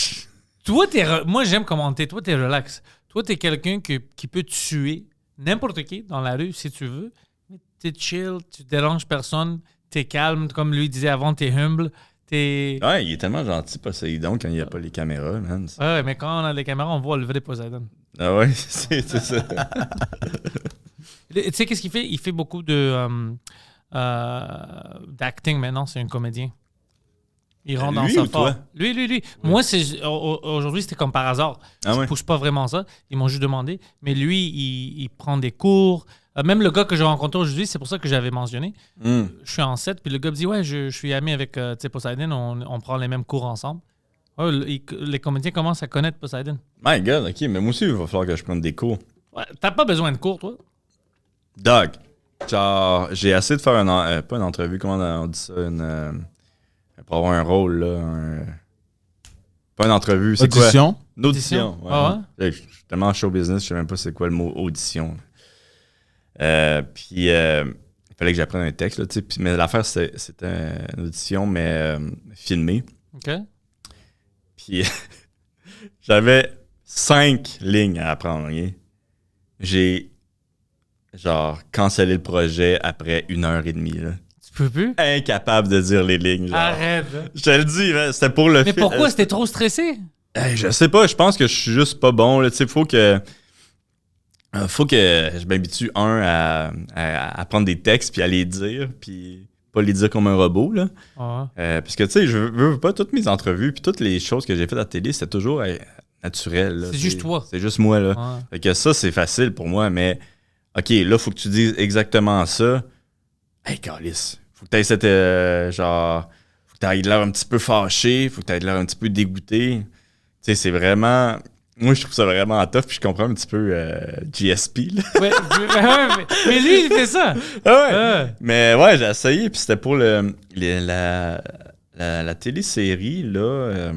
toi, moi, j'aime commenter. Toi, t'es relax. Toi, t'es quelqu'un qui peut tuer n'importe qui dans la rue, si tu veux. Mais t'es chill, tu déranges personne, t'es calme. Comme lui disait avant, t'es humble. Ouais, il est tellement gentil, Poséidon, quand il n'y a pas les caméras, man. Ouais, mais quand on a les caméras, on voit le vrai Poséidon. Ah ouais, c'est ça. Tu sais, qu'est-ce qu'il fait? Il fait beaucoup de d'acting maintenant. C'est un comédien. Il rentre dans ça fort. Lui. Ouais. Moi, aujourd'hui, c'était comme par hasard. Je ne pousse pas vraiment ça. Ils m'ont juste demandé. Mais lui, il prend des cours. Même le gars que j'ai rencontré aujourd'hui, c'est pour ça que j'avais mentionné. Je suis en 7, puis le gars me dit je suis ami avec Poseidon, on prend les mêmes cours ensemble. Les comédiens commencent à connaître Poseidon. My God, OK, mais moi aussi, il va falloir que je prenne des cours. Ouais, t'as pas besoin de cours, toi? Doug, genre, j'ai essayé de faire pas une entrevue, comment on dit ça, pour avoir un rôle, là. Pas une entrevue, c'est quoi? Audition? Une audition. Ouais. Je suis tellement en show business, je sais même pas c'est quoi le mot audition. Puis, il fallait que j'apprenne un texte, là, tu sais. Mais l'affaire, c'était une audition, mais filmée. OK. Puis, j'avais 5 lignes à apprendre, okay? J'ai, genre, cancellé le projet après 1h30, là. Tu peux plus? Incapable de dire les lignes, genre. Arrête. Je te le dis, là, c'était pour le Mais pourquoi? C'était trop stressé? Je sais pas, je pense que je suis juste pas bon, là. Tu sais, faut que... faut que je m'habitue, à prendre des textes puis à les dire, puis pas les dire comme un robot, là. Parce que, tu sais, je veux pas toutes mes entrevues puis toutes les choses que j'ai faites à la télé, c'était toujours naturel. Là, c'est juste toi. C'est juste moi, là. Fait que ça, c'est facile pour moi, mais OK, là, faut que tu dises exactement ça. Hey, câlisse. Faut que t'aies cette, faut que t'aies l'air un petit peu fâché, faut que t'aies l'air un petit peu dégoûté. Tu sais, c'est vraiment... Moi, je trouve ça vraiment tough, puis je comprends un petit peu GSP, là. Ouais, mais lui, il fait ça. Ouais. Mais ouais, j'ai essayé, puis c'était pour la télésérie, là,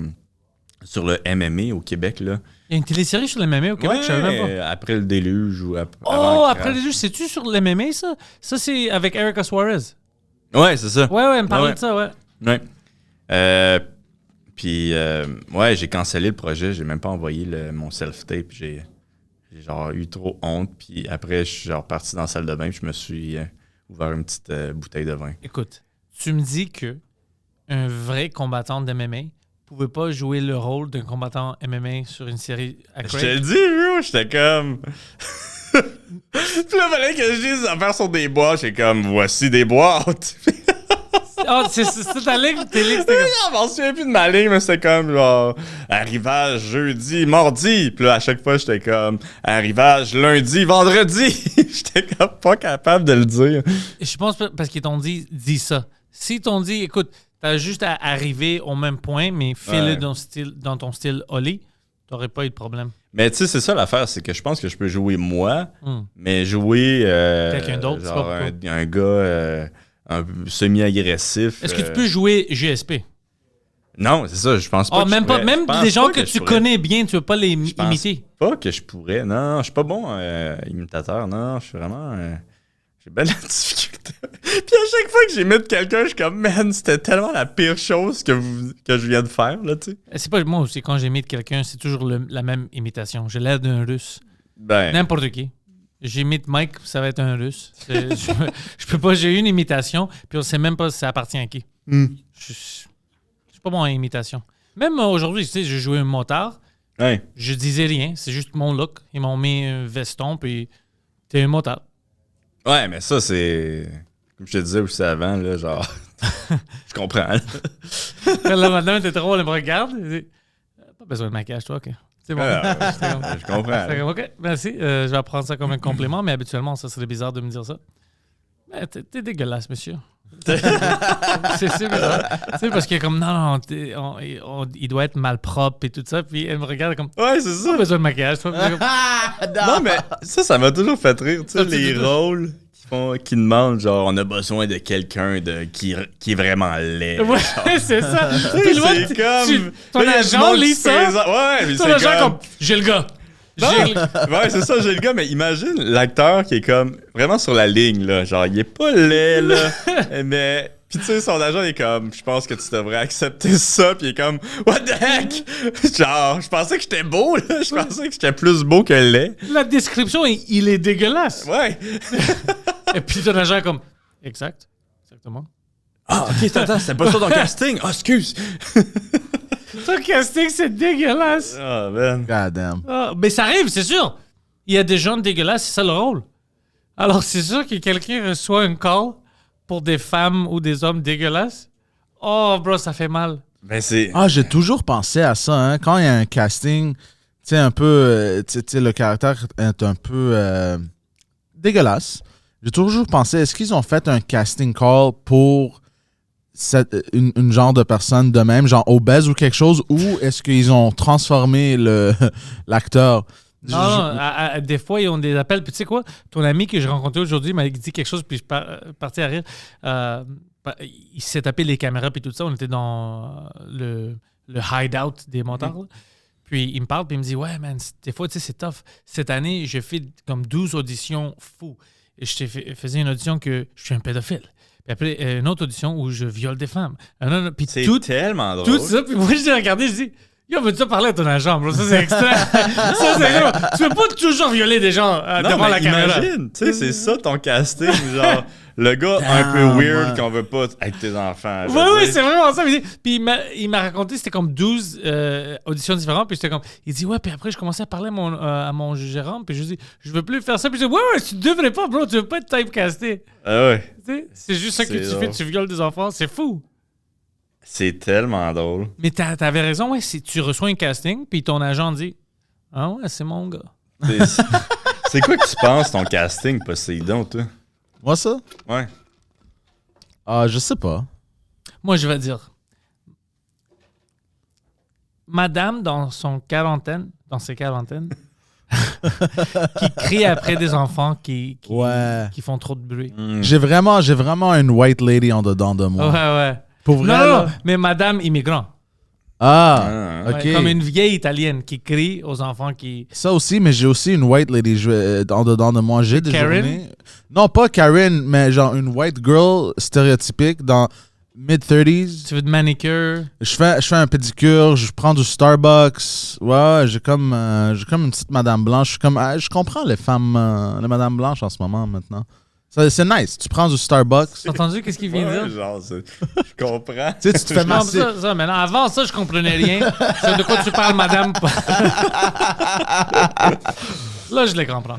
sur le MMA au Québec, là. Il y a une télésérie sur le MMA au Québec, je savais même pas. Après le déluge ou avant après le déluge, c'est-tu sur le MMA, ça? Ça, c'est avec Erica Suarez. Ouais, c'est ça. Ouais, elle me parlait de ça, ouais. Ouais. Puis, ouais, j'ai cancellé le projet. J'ai même pas envoyé mon self-tape. J'ai genre eu trop honte. Puis après, je suis genre parti dans la salle de bain. Puis je me suis ouvert une petite bouteille de vin. Écoute, tu me dis que un vrai combattant de MMA pouvait pas jouer le rôle d'un combattant MMA sur une série à Je te le dis, bro. J'étais comme... Puis là, il fallait que je dise des affaires sur des boîtes. J'étais comme, voici des boîtes. C'est ta ligne? Tes lignes, c'était comme... Je m'en souviens plus de ma ligne, mais c'était comme genre arrivage jeudi, mardi. Puis là, à chaque fois, j'étais comme arrivage lundi, vendredi. J'étais comme pas capable de le dire. Je pense parce qu'ils t'ont dit ça. S'ils t'ont dit, écoute, t'as juste à arriver au même point, mais fais-le dans ton style Oli, t'aurais pas eu de problème. Mais tu sais, c'est ça l'affaire, c'est que je pense que je peux jouer moi, mais jouer quelqu'un d'autre, genre un gars un peu semi-agressif. Est-ce que tu peux jouer GSP? Non, c'est ça, je pense pas. Même pas, même des gens que tu connais bien, tu veux pas les imiter. Pas que je pourrais. Non, je suis pas bon imitateur. Non, je suis vraiment. J'ai bien de la difficulté. Puis à chaque fois que j'imite quelqu'un, je suis comme, man, c'était tellement la pire chose que je viens de faire, là, tu sais. C'est pas moi aussi, quand j'imite quelqu'un, c'est toujours la même imitation. J'ai l'air d'un russe. N'importe qui. J'imite Mike, ça va être un russe. Je peux pas, j'ai une imitation, puis on sait même pas si ça appartient à qui. Je suis pas bon en imitation. Même aujourd'hui, tu sais, je jouais un motard. Ouais. Je disais rien, c'est juste mon look. Ils m'ont mis un veston, puis t'es un motard. Ouais, mais ça, c'est... Comme je te disais aussi avant, là, genre... je comprends. Là, madame, t'es drôle, elle me regarde. Pas besoin de maquillage, toi, OK. C'est bon. Je comprends. OK, merci. Je vais prendre ça comme un compliment, mais habituellement, ça serait bizarre de me dire ça. Mais t'es dégueulasse, monsieur. c'est bizarre. Tu sais, parce qu'il est comme, non, il doit être malpropre et tout ça. Puis elle me regarde comme, ouais, c'est ça. Pas besoin de maquillage, toi. Non, mais ça m'a toujours fait rire. Tu sais, les rôles qui demandent, genre, on a besoin de quelqu'un qui est vraiment laid. Ouais, c'est ça. Puis loin, c'est comme... ton agent lit ça. Ouais, mais ton agent comme, j'ai le gars. Ouais, c'est ça, j'ai le gars, mais imagine l'acteur qui est comme vraiment sur la ligne, là. Genre, il est pas laid, là. Mais... Puis tu sais, son agent est comme, je pense que tu devrais accepter ça. Puis il est comme, what the heck? Genre, je pensais que j'étais beau, là. Je pensais que j'étais plus beau que laid. La description, il est dégueulasse. Ouais. Et puis ton agent est comme, exactement. Ah, ok, attends, c'était pas ça ton casting. Ah, excuse. Ton casting, c'est dégueulasse. Ah, man. God damn. Mais ça arrive, c'est sûr. Il y a des gens dégueulasses, c'est ça le rôle. Alors, c'est sûr que quelqu'un reçoit un call pour des femmes ou des hommes dégueulasses. Oh, bro, ça fait mal. Ben, c'est... Ah, j'ai toujours pensé à ça, hein. Quand il y a un casting, tu sais, un peu... tu sais, le caractère est un peu dégueulasse. J'ai toujours pensé, est-ce qu'ils ont fait un casting call pour une genre de personne de même, genre obèse ou quelque chose, ou est-ce qu'ils ont transformé l'acteur? Non, des fois, ils ont des appels. Puis tu sais quoi? Ton ami que j'ai rencontré aujourd'hui m'a dit quelque chose, puis je suis parti à rire. Il s'est tapé les caméras, puis tout ça. On était dans le hideout des motards. Là. Puis il me parle, puis il me dit, ouais, man, des fois, tu sais, c'est tough. Cette année, j'ai fait comme 12 auditions fous. Et je faisais une audition que je suis un pédophile. Puis après, une autre audition où je viole des femmes. Puis c'est tellement drôle. Tout ça, puis moi, je l'ai regardé, je dis, Yo, veux-tu parler à ton agent, bro? Ça, c'est extra. Ça, c'est gros. Tu peux pas toujours violer des gens devant la caméra. Imagine, tu sais, c'est ça ton casting, genre, le gars un peu weird qu'on veut pas avec tes enfants. Oui, c'est vraiment ça. Puis il m'a raconté, c'était comme 12 auditions différentes, puis j'étais comme, il dit, ouais, puis après, je commençais à parler à mon gérant, puis je dis, je veux plus faire ça, puis je dis, ouais, tu devrais pas, bro, tu veux pas être typecasté. Ah ouais. Tu sais, c'est juste ça que tu fais, tu violes des enfants, c'est fou. C'est tellement drôle. Mais t'avais raison, ouais, si tu reçois un casting, puis ton agent dit, ah ouais, c'est mon gars. C'est quoi que tu penses, ton casting, Poséidon, toi? Moi, ça? Ouais. Je sais pas. Moi, je vais dire, madame dans ses quarantaines, qui crie après des enfants qui font trop de bruit. J'ai vraiment une white lady en dedans de moi. Ouais. Pour vrai, Non, là? mais madame immigrant. Ok. Ouais, comme une vieille italienne qui crie aux enfants qui... Ça aussi, mais j'ai aussi une white lady en dedans de moi. J'ai des Karen? journées... Non, pas Karen, mais genre une white girl stéréotypique dans mid-30s. Tu veux de manicure? Je fais un pédicure, je prends du Starbucks. Ouais, j'ai comme une petite madame blanche. Je comprends les femmes, les madames blanches en ce moment maintenant. C'est nice. Tu prends du Starbucks. T'as entendu qu'est-ce qu'il vient de dire? Genre, je comprends. Tu sais, tu te fais Non, masser. ça, mais non, avant ça, je comprenais rien. C'est de quoi tu parles, madame? Là, je les comprends.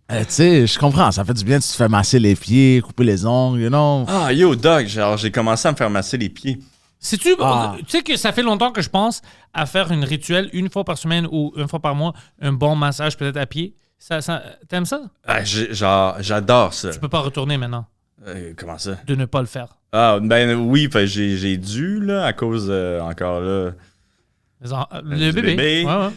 Tu sais, je comprends. Ça fait du bien. Tu te fais masser les pieds, couper les ongles, you know. Ah, yo, Doc, genre, j'ai commencé à me faire masser les pieds. Tu sais que ça fait longtemps que je pense à faire une rituel une fois par semaine ou une fois par mois, un bon massage peut-être à pied. T'aimes ça? Ah, j'adore ça. Tu peux pas retourner maintenant Comment ça? de ne pas le faire. Ah, ben oui, j'ai dû, là, à cause, encore là... Le du bébé. Ouais.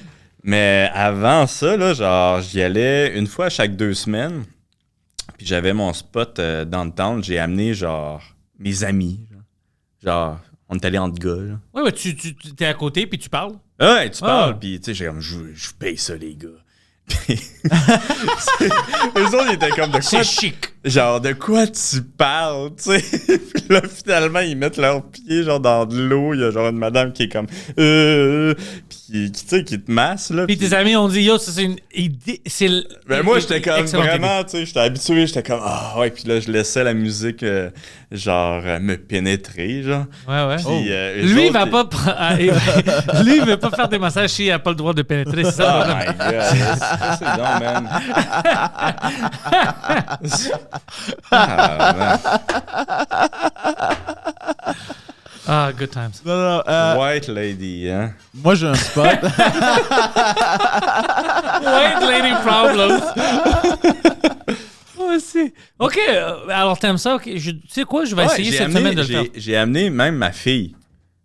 Mais avant ça, là, genre, j'y allais une fois chaque 2 semaines. Puis j'avais mon spot dans le town. J'ai amené, genre, mes amis. Genre, on est allé entre gars, là. Ouais, tu t'es à côté puis tu parles. Ouais, tu parles, puis tu sais, j'ai comme, je vous paye ça, les gars. Puis, eux autres, ils étaient comme, de quoi? C'est chic. Genre, de quoi tu parles, tu sais? Puis là, finalement, ils mettent leurs pieds, genre, dans de l'eau. Il y a genre une madame qui est comme, puis, tu sais, qui te masse, là. Puis tes amis ont dit, yo, ça c'est une idée. Ben moi, j'étais comme, excellente vraiment, idée. tu sais, j'étais habitué, j'étais comme, ah ouais, puis là, je laissais la musique, genre, me pénétrer, genre. Ouais. Puis, Lui, il va pas. Lui, il veut pas faire des massages s'il n'a pas le droit de pénétrer, c'est ça? Oh my god, ça, c'est donc, man. Man. Ah, good times. Non, White lady, hein? moi, j'ai un spot. White lady problems. Moi aussi. OK, alors t'aimes ça? OK, tu sais quoi? Je vais essayer cette semaine de le faire. J'ai amené même ma fille.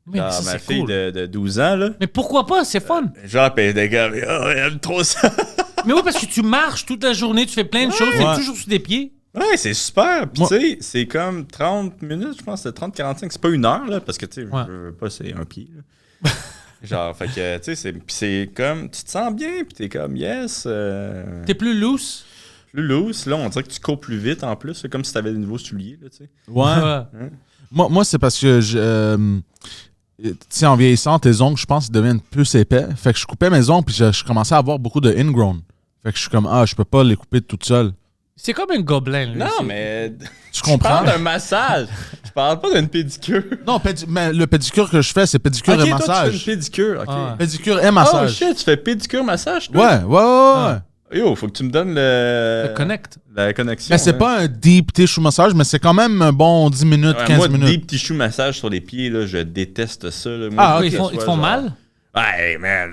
Mais Genre, ça, ma c'est fille cool. de 12 ans, là. Mais pourquoi pas? C'est fun. Genre, pis des gars, oh, elle aime trop ça. Mais oui, parce que tu marches toute la journée, tu fais plein de choses, tu es toujours sur des pieds. Ouais, c'est super. Puis, Moi- tu sais, c'est comme 30 minutes, je pense, c'est 30-45. C'est pas 1 heure, là, parce que, tu sais, Ouais. je veux pas, c'est un pied, là. Genre, fait que, tu sais, c'est comme, tu te sens bien, puis t'es comme, yes. T'es plus loose. Plus loose, là, on dirait que tu cours plus vite en plus, c'est comme si t'avais des nouveaux souliers, là, tu sais. Ouais. Moi, c'est parce que tu sais, en vieillissant, tes ongles, je pense, ils deviennent plus épais. Fait que je coupais mes ongles, puis je commençais à avoir beaucoup de ingrown. Fait que je suis comme, je peux pas les couper toute seule. C'est comme un gobelin, lui. Non, c'est- mais. Tu Je comprends? parle d'un massage. Je parle pas d'une pédicure. Non, mais le pédicure que je fais, c'est pédicure Ok, et toi, tu fais massage. une pédicure, ok. Ah. Pédicure et Oh massage. shit, tu fais pédicure, massage, toi? Ouais. Yo, faut que tu me donnes Le connect. la connexion. Mais c'est hein. pas un deep tissue massage, mais c'est quand même un bon 10 minutes, Ouais, 15 moi, minutes. des petits choux massage sur les pieds, là, je déteste ça. Là. Moi, Ah, je veux ok. que ça Ils te soit font genre- mal? Ouais, man.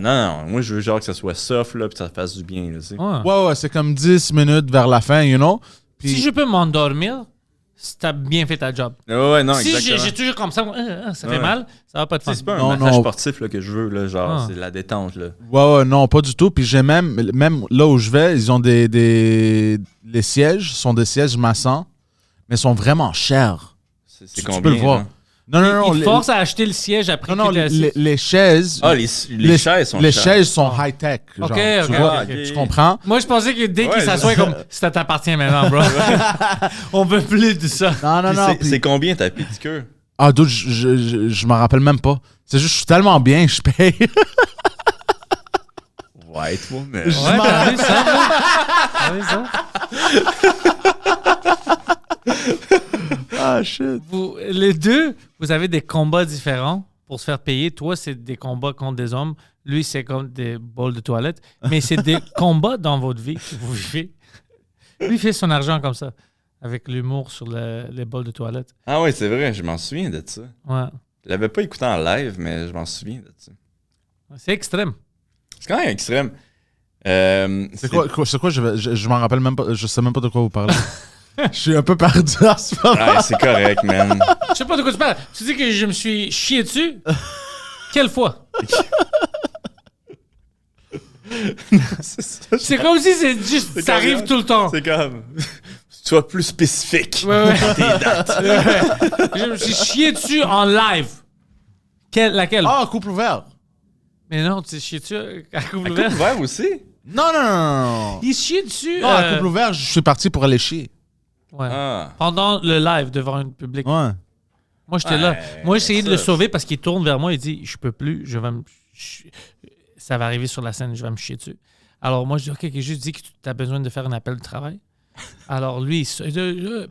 Non, moi, je veux genre que ça soit soft, là, puis que ça fasse du bien, là, tu sais. Ouais. Ouais, c'est comme 10 minutes vers la fin, you know? Puis, Si je peux m'endormir, si t'as bien fait ta job. Ouais, non, Si exactement. j'ai toujours comme ça, ça fait Ouais. mal, ça va pas te Tu sais, faire. c'est pas Non, un massage non. sportif là, que je veux, là, genre, Ah. c'est de la détente, là. ouais, non, pas du tout. Puis j'ai même là où je vais, ils ont les sièges, sont des sièges massants, mais sont vraiment chers. C'est Tu combien, peux le voir. hein? Non, Ils te forcent à acheter le siège après non, que t'es assis. les chaises, Ah, les chaises sont les chères. chaises sont high-tech. Ok, genre, tu ok, vois, ok. tu comprends? Moi, je pensais que dès qu'il Ouais, s'assoit, comme ça t'appartient maintenant, bro. On veut plus de ça. Non, Puis non. c'est combien ta pédicure? Ah, dude, je m'en rappelle même pas. C'est juste, je suis tellement bien, je paye. Ouais, toi, mais. Je Ouais, m'en t'as vu ça, bro? T'as vu ça? Ah, shit. Les deux, vous avez des combats différents pour se faire payer. Toi, c'est des combats contre des hommes. Lui, c'est comme des bols de toilette. Mais c'est des combats dans votre vie que vous vivez. Lui, il fait son argent comme ça, avec l'humour sur les bols de toilette. Ah ouais, c'est vrai, je m'en souviens de ça. Ouais. Je l'avais pas écouté en live, mais je m'en souviens de ça. C'est extrême. C'est quand même extrême. C'est quoi, je m'en rappelle même pas, je sais même pas de quoi vous parlez. Je suis un peu perdu à ce moment. Ouais, c'est correct, man. Je sais pas de quoi tu parles. Tu dis que je me suis chié dessus? Quelle fois? C'est ça. C'est comme si c'est juste, C'est ça comme- arrive tout le temps. C'est comme. Sois plus spécifique. Ouais, ouais. Tes dates. Ouais. Je me suis chié dessus en live. Laquelle? Ah, couple ouvert. Mais non, tu t'es chié dessus à couple Un ouvert. couple ouvert aussi? Non, non, non, non. Il se chiait dessus. Non, à couple ouvert, je suis parti pour aller chier. Ouais. Ah. Pendant le live devant un public. Ouais. Moi, j'étais là. Ouais, Moi, j'essayais de le ça, sauver parce qu'il tourne vers moi et dit je peux plus, ça va arriver sur la scène, je vais me chier dessus. Alors, moi, je dis ok, j'ai juste dit que tu as besoin de faire un appel de travail. Alors, lui,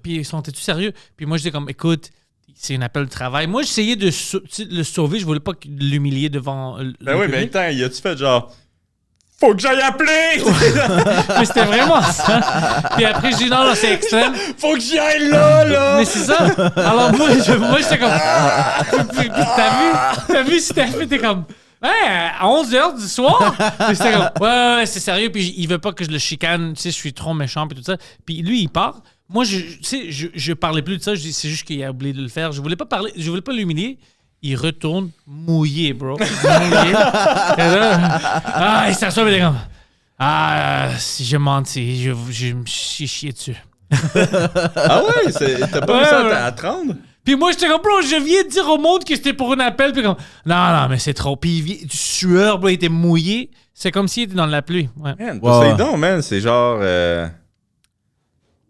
puis ils sont t'es-tu sérieux? Puis moi, je dis comme écoute, c'est un appel de travail. Moi, j'essayais de le sauver, je voulais pas l'humilier devant le Ben oui, mais public. attends, y a-tu fait genre. Faut que j'aille appeler! Mais c'était vraiment ça. Puis après, je dis non, c'est extrême. Faut que j'y aille là! Mais c'est ça. Alors moi, j'étais comme. Puis t'as vu, Steph, t'es comme. Ouais, à 11h du soir. Puis c'était comme. Ouais, c'est sérieux. Puis il veut pas que je le chicane. Tu sais, je suis trop méchant. Puis tout ça. Puis lui, il part. Moi, tu sais, je parlais plus de ça. Je dis, c'est juste qu'il a oublié de le faire. Je voulais pas parler. Je voulais pas l'humilier. Il retourne mouillé, bro. Mouillé. Et là, il s'assoit, il est comme. Si j'ai menti, je me suis chié dessus. Ah ouais, t'as pas Ouais, réussi ouais. à te rendre? Puis moi, j'étais comme, bro, je viens de dire au monde que c'était pour un appel. Puis comme, non, mais c'est trop. Puis du sueur, bro, il était mouillé. C'est comme s'il était dans la pluie. Ouais. Man, Ouais. Poséidon, man, c'est genre.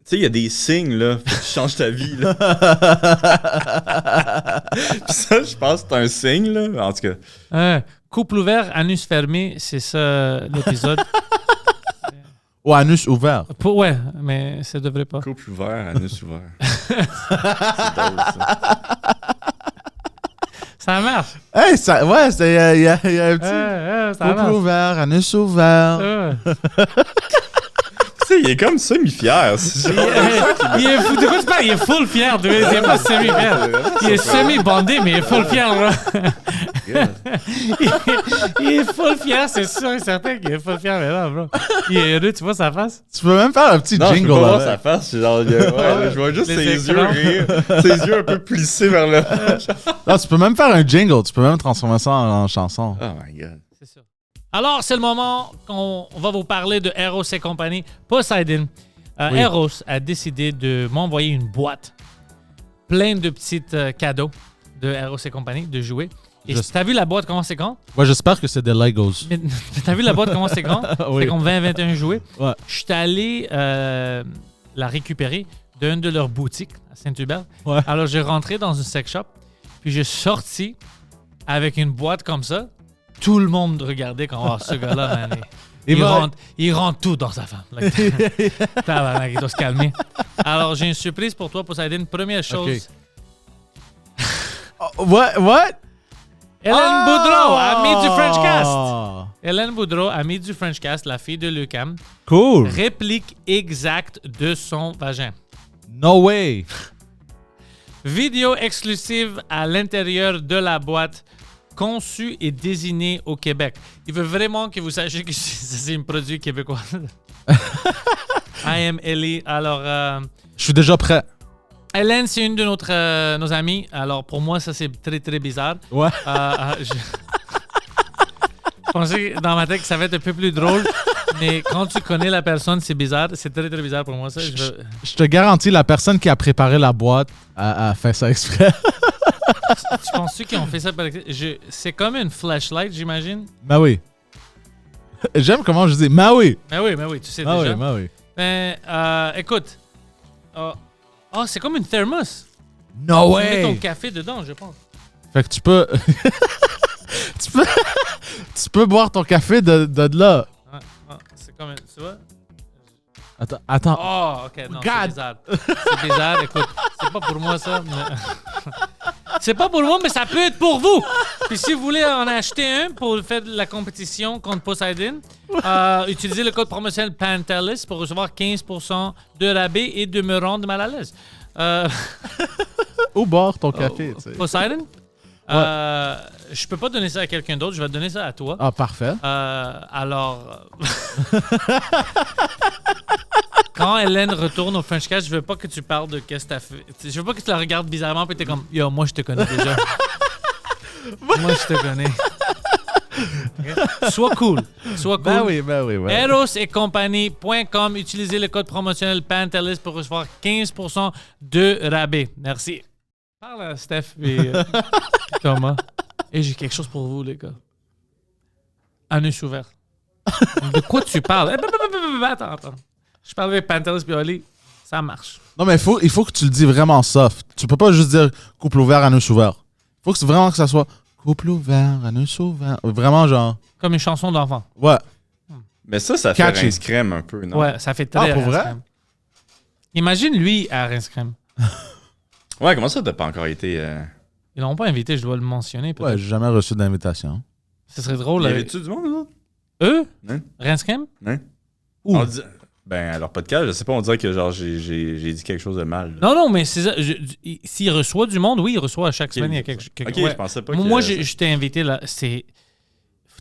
Tu sais, il y a des signes, là. Faut que tu changes ta vie, là. Pis ça, je pense que c'est un signe, là. En tout cas. Couple ouvert, anus fermé, c'est ça l'épisode. Ou anus ouvert. Ouais, mais ça devrait pas. Couple ouvert, anus ouvert. C'est drôle, ça. Ça marche. Hey, ça, ouais, il y a un petit. Ça Couple marche. ouvert, anus ouvert. Tu sais, il est comme semi-fier. C'est genre- Il est fou. De quoi tu parles? Il est full fier. Il est pas semi-fier. Il est semi-bandé, mais il est full fier, bro. Il est full fier, c'est sûr et certain qu'il est full fier, mais là, bro. Il est heureux, tu vois sa face? Tu peux même faire un petit Non, je peux jingle pas voir avec. sa face. C'est genre, ouais, je vois juste Les ses écrans. yeux rire. Ses yeux un peu plissés vers le. Non, tu peux même faire un jingle. Tu peux même transformer ça en chanson. Oh my god. C'est sûr. Alors, c'est le moment qu'on va vous parler de Eros et compagnie. Poseidon. Oui. Eros a décidé de m'envoyer une boîte pleine de petits cadeaux de Eros et compagnie, de jouets. Et Juste- t'as vu la boîte comment c'est grand? Moi, j'espère que c'est des Legos. Mais t'as vu la boîte comment c'est grand? Oui. C'est comme 20-21 jouets. Ouais. Je suis allé la récupérer d'une de leurs boutiques à Saint-Hubert. Ouais. Alors, j'ai rentré dans une sex shop, puis j'ai sorti avec une boîte comme ça. Tout le monde regardait comme, oh, ce gars-là, man, il rentre tout dans sa femme. Like, tabarnak, il doit se calmer. Alors, j'ai une surprise pour toi, Poseidon. Première chose, Oh, what? Hélène Boudreau, amie du Frenchcast. Ah! Hélène Boudreau, amie du Frenchcast, la fille de Lucam, Cool. réplique exacte de son vagin. No way. Vidéo exclusive à l'intérieur de la boîte, conçue et désignée au Québec. Il veut vraiment que vous sachiez que c'est un produit québécois. I am Ellie. Alors, Je suis déjà prêt. Hélène, c'est une de nos amies. Alors, pour moi, ça, c'est très, très bizarre. Ouais. Je pensais dans ma tête que ça va être un peu plus drôle, mais quand tu connais la personne, c'est bizarre. C'est très, très bizarre pour moi, ça. Je te garantis, la personne qui a préparé la boîte a fait ça exprès. Tu penses-tu qu'ils ont fait ça par c'est comme une flashlight, j'imagine? Ben oui. J'aime comment je dis. Ben oui. Mais oui, tu sais Ben déjà. oui, ben oui. Mais écoute, c'est comme une thermos. No Tu mets ton way! café dedans, je pense. Fait que tu peux... tu peux boire ton café de là. C'est comme... Tu vois? Attends. Oh, OK, non, God. c'est bizarre. C'est bizarre, écoute. C'est pas pour moi, ça. Mais... c'est pas pour moi, mais ça peut être pour vous. Puis si vous voulez en acheter un pour faire de la compétition contre Poseidon, utilisez le code promotionnel Pantelis pour recevoir 15% de rabais et de me rendre mal à l'aise. Ou boire ton café, tu sais. Poseidon? Je peux pas donner ça à quelqu'un d'autre, je vais te donner ça à toi. Ah, parfait. Alors, quand Hélène retourne au Frenchcast, je veux pas que tu parles de qu'est-ce que t'as fait. Je veux pas que tu la regardes bizarrement et t'es comme, yo, moi je te connais déjà. Moi je te connais. Okay? Sois cool. Ben oui. Eros et compagnie.com. Utilisez le code promotionnel Pantelis pour recevoir 15% de rabais. Merci. Parle à Steph et Thomas. Et j'ai quelque chose pour vous, les gars. Anus ouvert. De quoi tu parles? Attends. Je parle avec Pantelis et Oli. Ça marche. Non, mais il faut que tu le dis vraiment soft. Tu peux pas juste dire couple ouvert, anus ouvert. Il faut que vraiment que ça soit couple ouvert, anus ouvert. Vraiment genre... Comme une chanson d'enfant. Ouais. Mais ça fait Catchy. rince crème un peu, non? Ouais, ça fait très pour Rince vrai? Crème. Imagine lui à Rince Crème. Ouais, comment ça, t'as pas encore été... Ils l'ont pas invité, je dois le mentionner. Peut-être. Ouais, j'ai jamais reçu d'invitation. Ce serait drôle. Y avait-tu du monde, là? Eux? Hein? Rince Crème? Hein? Où? On dit... Ben, à leur podcast, je sais pas, on dirait que genre j'ai dit quelque chose de mal. Là. Non, mais c'est ça. S'il reçoit du monde, oui, il reçoit à chaque Ok. semaine. Il y a quelque Ok, ouais. je pensais pas Moi, que... je t'ai invité là. C'est.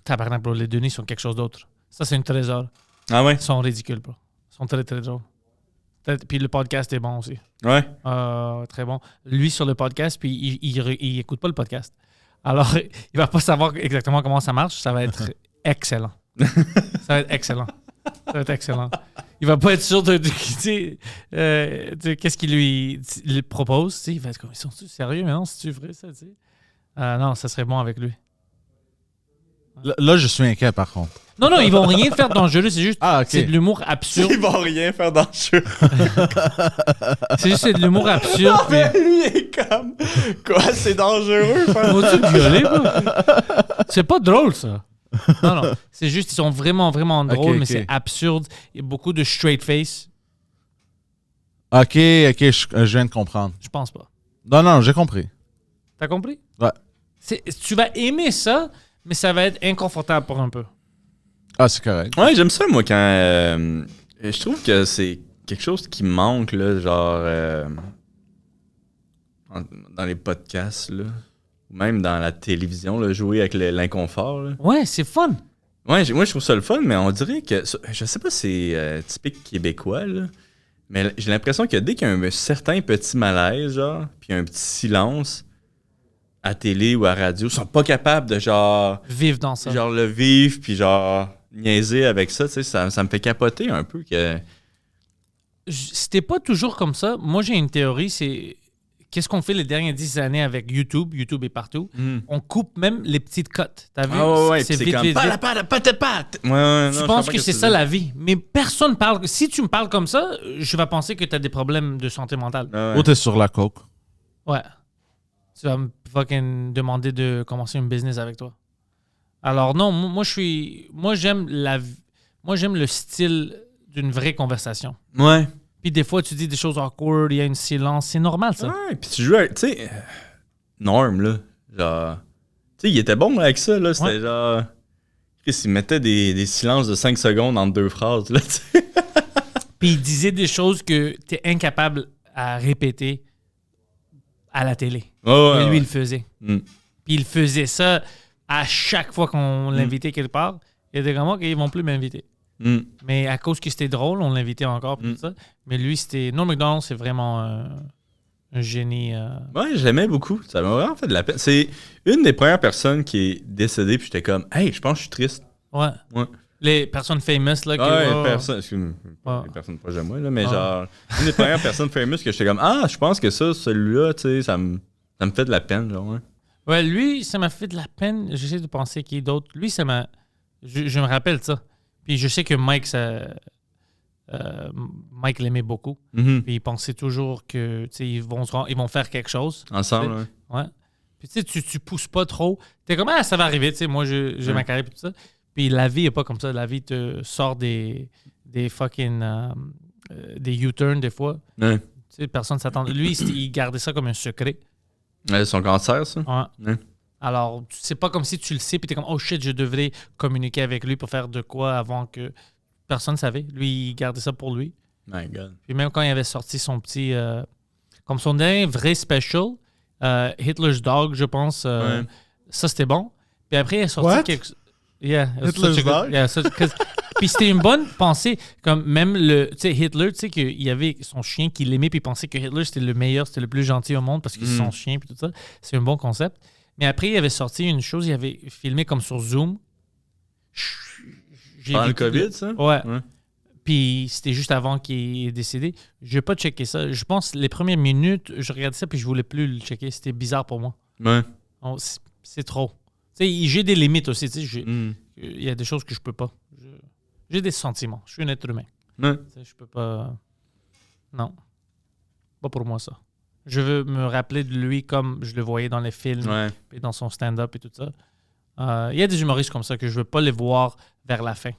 Tabarnak, bro. Les données sont quelque chose d'autre. Ça, c'est un trésor. Ah ouais? Ils sont ridicules, bro. Ils sont très, très drôles. Puis le podcast est bon aussi. Ouais. Très bon. Lui, sur le podcast, puis il écoute pas le podcast. Alors, il va pas savoir exactement comment ça marche. Ça va être excellent. Ça va être excellent. Ça va être excellent. Il va pas être sûr de qu'est-ce qu'il lui propose. Tu sais, il va être comme, ils sont sérieux, mais non, c'est-tu vrai, ça, tu sais? Non, ça serait bon avec lui. Là, je suis inquiet, par contre. Non, ils vont rien faire dangereux, c'est juste Ah, ok. c'est de l'humour absurde. Ils vont rien faire dans le jeu. C'est juste c'est de l'humour absurde. Non, mais lui, il est comme... Quoi, c'est dangereux? Vas-tu me violer, bro? C'est pas drôle, ça. Non. C'est juste, ils sont vraiment, vraiment drôles, mais c'est absurde. Il y a beaucoup de straight face. Ok, je viens de comprendre. Je pense pas. Non, j'ai compris. T'as compris? Ouais. Tu vas aimer ça, mais ça va être inconfortable pour un peu. Ah, c'est correct. Ouais, j'aime ça, moi, quand... je trouve que c'est quelque chose qui manque, là, genre... dans les podcasts, là. Ou même dans la télévision, là, jouer avec l'inconfort, là. Ouais, c'est fun. Ouais, moi, je trouve ça le fun, mais on dirait que... Je sais pas si c'est typique québécois, là, mais j'ai l'impression que dès qu'il y a un certain petit malaise, genre, puis un petit silence à télé ou à radio, ils sont pas capables de, genre... Vivre dans ça. Genre le vivre, puis genre niaiser avec ça, tu sais, ça me fait capoter un peu que... C'était pas toujours comme ça. Moi, j'ai une théorie, c'est... Qu'est-ce qu'on fait les dernières 10 années avec YouTube? YouTube est partout. On coupe même les petites cotes. T'as vu? Ah ouais, c'est c'est vite, comme... vite, vite. Pat. Ouais, Je pense que c'est ça la vie. Mais personne parle... Si tu me parles comme ça, je vais penser que t'as des problèmes de santé mentale. Ou t'es sur la coke. Ouais. Tu vas me fucking demander de commencer une business avec toi. Alors non, moi j'aime le style d'une vraie conversation. Ouais. Puis des fois tu dis des choses awkward, il y a une silence, c'est normal ça. Ouais, puis tu joues avec, tu sais, Norm, là, genre... Tu sais, il était bon avec ça, là, c'était genre... Chris, il mettait des silences de 5 secondes entre deux phrases, là, tu sais. Puis il disait des choses que t'es incapable à répéter à la télé. Ouais, Et lui, il le faisait. Mm. Puis il faisait ça à chaque fois qu'on l'invitait quelque part. Il était comme, OK, ils vont plus m'inviter. Mm. Mais à cause que c'était drôle, on l'invitait encore, puis tout ça. Mais lui, c'était... Norm Macdonald, c'est vraiment un génie. Ouais, je l'aimais beaucoup. Ça m'a vraiment fait de la peine. C'est une des premières personnes qui est décédée, puis j'étais comme, hey, je pense que je suis triste. Ouais. Ouais. Les personnes famous, là. Les personnes proches de moi, là, mais genre, une des premières personnes famous que j'étais comme, ah, je pense que ça, celui-là, tu sais, ça me fait de la peine, genre, ouais. Ouais, lui, ça m'a fait de la peine. J'essaie de penser qui est d'autre. Lui, ça m'a... Je me rappelle ça. Puis je sais que Mike, ça... Mike l'aimait beaucoup. Mhm. Puis il pensait toujours que ils vont faire quelque chose. Ensemble, ouais. Ouais. Puis tu pousses pas trop. T'es comme, ça va arriver. Moi, j'ai ma carrière et tout ça. Puis la vie est pas comme ça. La vie te sort des fucking... des U-turns des fois. Ouais. Personne ne s'attend. Lui, il gardait ça comme un secret. Ouais, son cancer, ça? Ouais. Ouais. Alors, c'est pas comme si tu le sais, puis t'es comme, oh shit, je devrais communiquer avec lui pour faire de quoi avant que personne ne savait. Lui, il gardait ça pour lui. My God. Puis même quand il avait sorti son petit... comme son dernier vrai special, Hitler's Dog, je pense, Ouais. ça, c'était bon. Puis après, il a sorti What? quelque... Yeah, Hitler's such a good- Dog? yeah, puis c'était une bonne pensée. Comme même Hitler, tu sais, qu'il y avait son chien qu'il aimait, puis il pensait que Hitler, c'était le meilleur, c'était le plus gentil au monde parce que c'est son chien, puis tout ça. C'est un bon concept. Mais après, il avait sorti une chose, il avait filmé comme sur Zoom. Pendant le vu tout COVID, ça? Ouais. Ouais. Puis c'était juste avant qu'il est décédé. Je n'ai pas checké ça. Je pense les premières minutes, je regardais ça puis je voulais plus le checker. C'était bizarre pour moi. Ouais. C'est trop. Tu sais, j'ai des limites aussi. Tu sais, Mm. il y a des choses que je peux pas. J'ai des sentiments. Je suis un être humain. Ouais. Tu sais, je peux pas... Non. Pas pour moi, ça. Je veux me rappeler de lui comme je le voyais dans les films Ouais. et dans son stand-up et tout ça. Il y a des humoristes comme ça que je veux pas les voir vers la fin.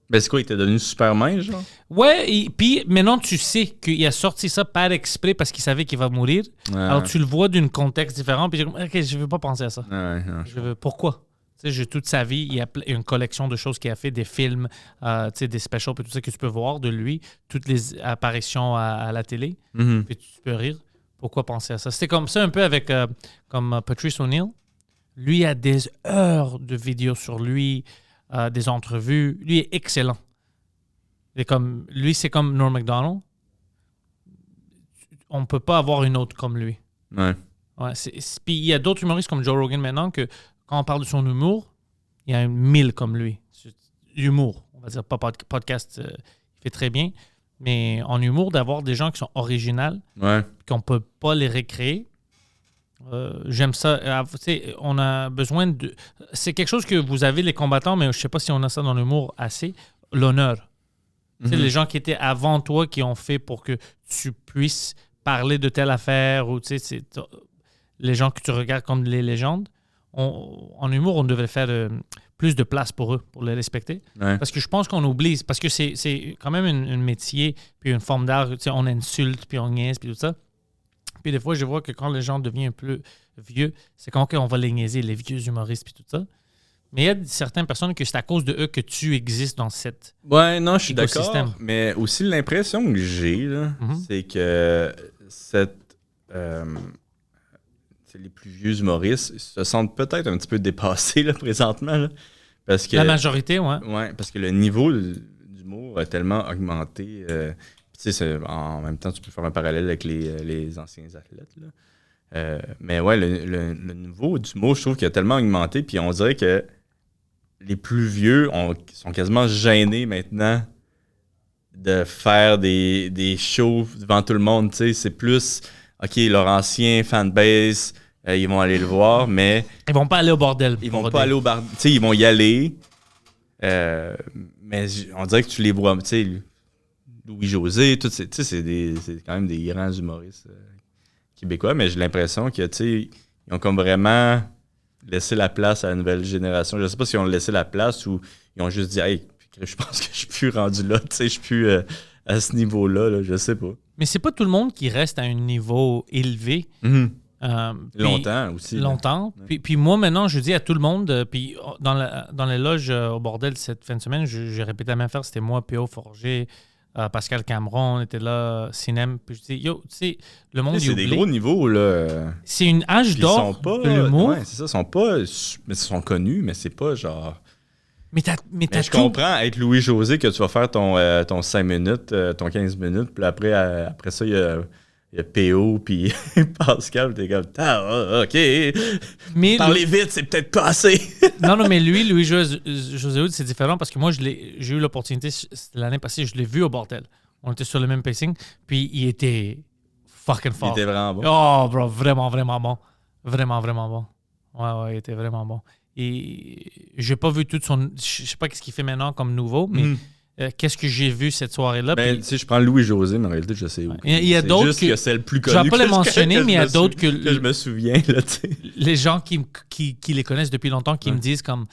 Ben, c'est quoi, il était devenu Superman, genre? Ouais, et puis maintenant tu sais qu'il a sorti ça par exprès parce qu'il savait qu'il va mourir. Ouais. Alors tu le vois d'un contexte différent, puis tu dis, ok, je veux pas penser à ça. Ouais, ouais. Pourquoi? Tu sais, toute sa vie, il y a une collection de choses qu'il a fait, des films, tu sais, des specials, puis tout ça que tu peux voir de lui, toutes les apparitions à la télé, Mhm. puis tu peux rire. Pourquoi penser à ça? C'était comme ça un peu avec comme Patrice O'Neill. Lui a des heures de vidéos sur lui, des entrevues. Lui est excellent. Lui, c'est comme Norm Macdonald. On ne peut pas avoir une autre comme lui. Ouais. Ouais, puis il y a d'autres humoristes comme Joe Rogan maintenant que quand on parle de son humour, il y a 1000 comme lui. Humour, on va dire, pas podcast, il fait très bien. Mais en humour, d'avoir des gens qui sont originaux, Ouais. qu'on ne peut pas les recréer, j'aime ça. Tu sais, on a besoin de... C'est quelque chose que vous avez, les combattants, mais je ne sais pas si on a ça dans l'humour assez. L'honneur. Tu sais, les gens qui étaient avant toi, qui ont fait pour que tu puisses parler de telle affaire, ou tu sais, les gens que tu regardes comme les légendes, en humour, on devrait faire plus de place pour eux, pour les respecter. Ouais. Parce que je pense qu'on oublie, parce que c'est quand même un métier, puis une forme d'art, tu sais, on insulte, puis on niaise, puis tout ça. Puis des fois, je vois que quand les gens deviennent un peu vieux, c'est quand on va les niaiser, les vieux humoristes, puis tout ça. Mais il y a certaines personnes que c'est à cause de eux que tu existes dans cette... Ouais, non, je suis écosystème. d'accord. Mais aussi, l'impression que j'ai, là, Mhm. c'est que les plus vieux humoristes se sentent peut-être un petit peu dépassés là, présentement. Là, parce que, La majorité, ouais. ouais, parce que le niveau d'humour a tellement augmenté. Tu sais, en même temps, tu peux faire un parallèle avec les anciens athlètes. Là. Mais ouais, le niveau d'humour, je trouve qu'il a tellement augmenté. Puis on dirait que les plus vieux sont quasiment gênés maintenant de faire des shows devant tout le monde. Tu sais, c'est plus, OK, leur ancien fanbase, ils vont aller le voir, mais Ils vont pas aller au bordel. ils vont pas aller au bar. Tu sais, ils vont y aller. Mais on dirait que tu les vois, tu sais, Louis-José, tout, tu sais, c'est quand même des grands humoristes québécois, mais j'ai l'impression que, tu sais, ils ont comme vraiment laissé la place à la nouvelle génération. Je sais pas s'ils ont laissé la place ou ils ont juste dit, hey, je pense que je suis plus rendu là, tu sais, je suis plus à ce niveau-là, là, je sais pas. Mais c'est pas tout le monde qui reste à un niveau élevé. Puis- Longtemps aussi. là. Longtemps. Ouais. Puis moi, maintenant, je dis à tout le monde, puis dans les loges au bordel cette fin de semaine, j'ai répété la même affaire. C'était moi, P.O. Forger, Pascal Cameron, on était là, Cinem. Puis je dis, yo, tu sais, le monde Tu sais, il c'est des oublie. gros niveaux, là. C'est une âge Puis d'or de l'humour. Ouais, c'est ça, ils sont pas. Mais ils sont connus, mais c'est pas genre. Mais t'as Mais je tout. comprends être Louis-José que tu vas faire ton 5 minutes, ton 15 minutes, puis après ça, il y a P.O. puis Pascal, t'es comme, OK, Mais parler vite, c'est peut-être pas assez. non, mais Louis-José Hood, c'est différent parce que moi, j'ai eu l'opportunité, c'était l'année passée, je l'ai vu au bordel. On était sur le même pacing, puis il était fucking Il fort. était vraiment bon. Oh, bro, vraiment, vraiment bon. Vraiment, vraiment bon. Ouais, il était vraiment bon. Et j'ai pas vu tout son... Je sais pas ce qu'il fait maintenant comme nouveau, mais qu'est-ce que j'ai vu cette soirée-là. Ben, puis- tu sais, je prends Louis-José, mais en réalité, je sais où. Il y a C'est d'autres juste que- c'est le plus je vais connu. pas les que mentionner, que mais il y a je me d'autres sou- que- je me souviens, là, tu sais. les gens qui les connaissent depuis longtemps, qui me disent comme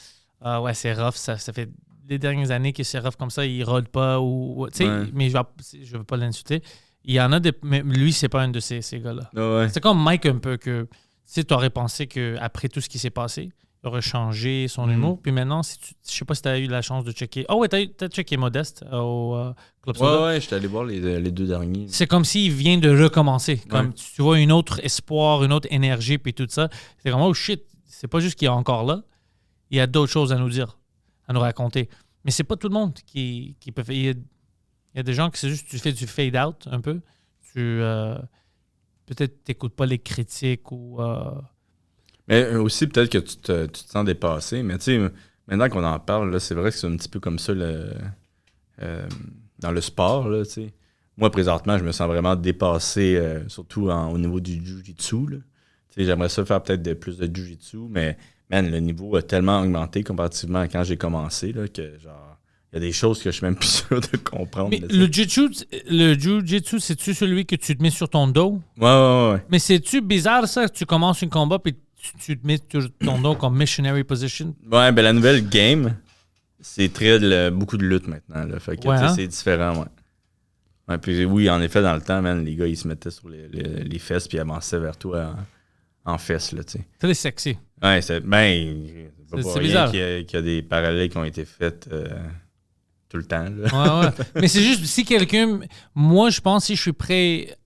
ouais, c'est rough, ça fait les dernières années que c'est rough comme ça, il rôde pas ou tu sais, Ouais. mais je veux pas l'insulter. Il y en a mais lui, c'est pas un de ces gars-là. Ah ouais. C'est comme Mike un peu que tu aurais pensé qu'après tout ce qui s'est passé, il aurait changé son humour. Puis maintenant, je sais pas si tu as eu la chance de checker. Oh ouais, t'as checké Modeste au Club Soda. Ouais, j'étais allé voir les deux derniers. C'est comme s'il vient de recommencer. Comme Ouais. tu vois une autre espoir, une autre énergie, puis tout ça. C'est comme, oh shit, c'est pas juste qu'il est encore là. Il y a d'autres choses à nous dire, à nous raconter. Mais c'est pas tout le monde qui peut faire. Il y a des gens qui c'est juste tu fais du fade out un peu. Peut-être t'écoutes pas les critiques ou. Mais aussi, peut-être que tu te sens dépassé. Mais tu sais, maintenant qu'on en parle, là, c'est vrai que c'est un petit peu comme ça dans le sport. Là, tu sais. Moi, présentement, je me sens vraiment dépassé, surtout au niveau du jiu-jitsu. Là. Tu sais, j'aimerais ça faire peut-être plus de jiu-jitsu, mais man, le niveau a tellement augmenté comparativement à quand j'ai commencé là, que genre il y a des choses que je suis même plus sûr de comprendre. Mais là, le jiu-jitsu, c'est-tu celui que tu te mets sur ton dos? Ouais. Mais c'est-tu bizarre ça que tu commences un combat puis tu te mets sur ton dos comme missionary position? Ouais, ben la nouvelle game, c'est beaucoup de lutte maintenant. Là. Fait que Ouais, tu sais, hein? c'est différent, ouais. Ouais, puis oui, en effet, dans le temps, man, les gars, ils se mettaient sur les fesses puis ils avançaient vers toi en fesses, là, tu sais. Très sexy. Ouais, c'est pas C'est pour bizarre. rien qu'il y a des parallèles qui ont été faits tout le temps, là. Ouais. Mais c'est juste, si quelqu'un... Moi, je pense, si je suis prêt...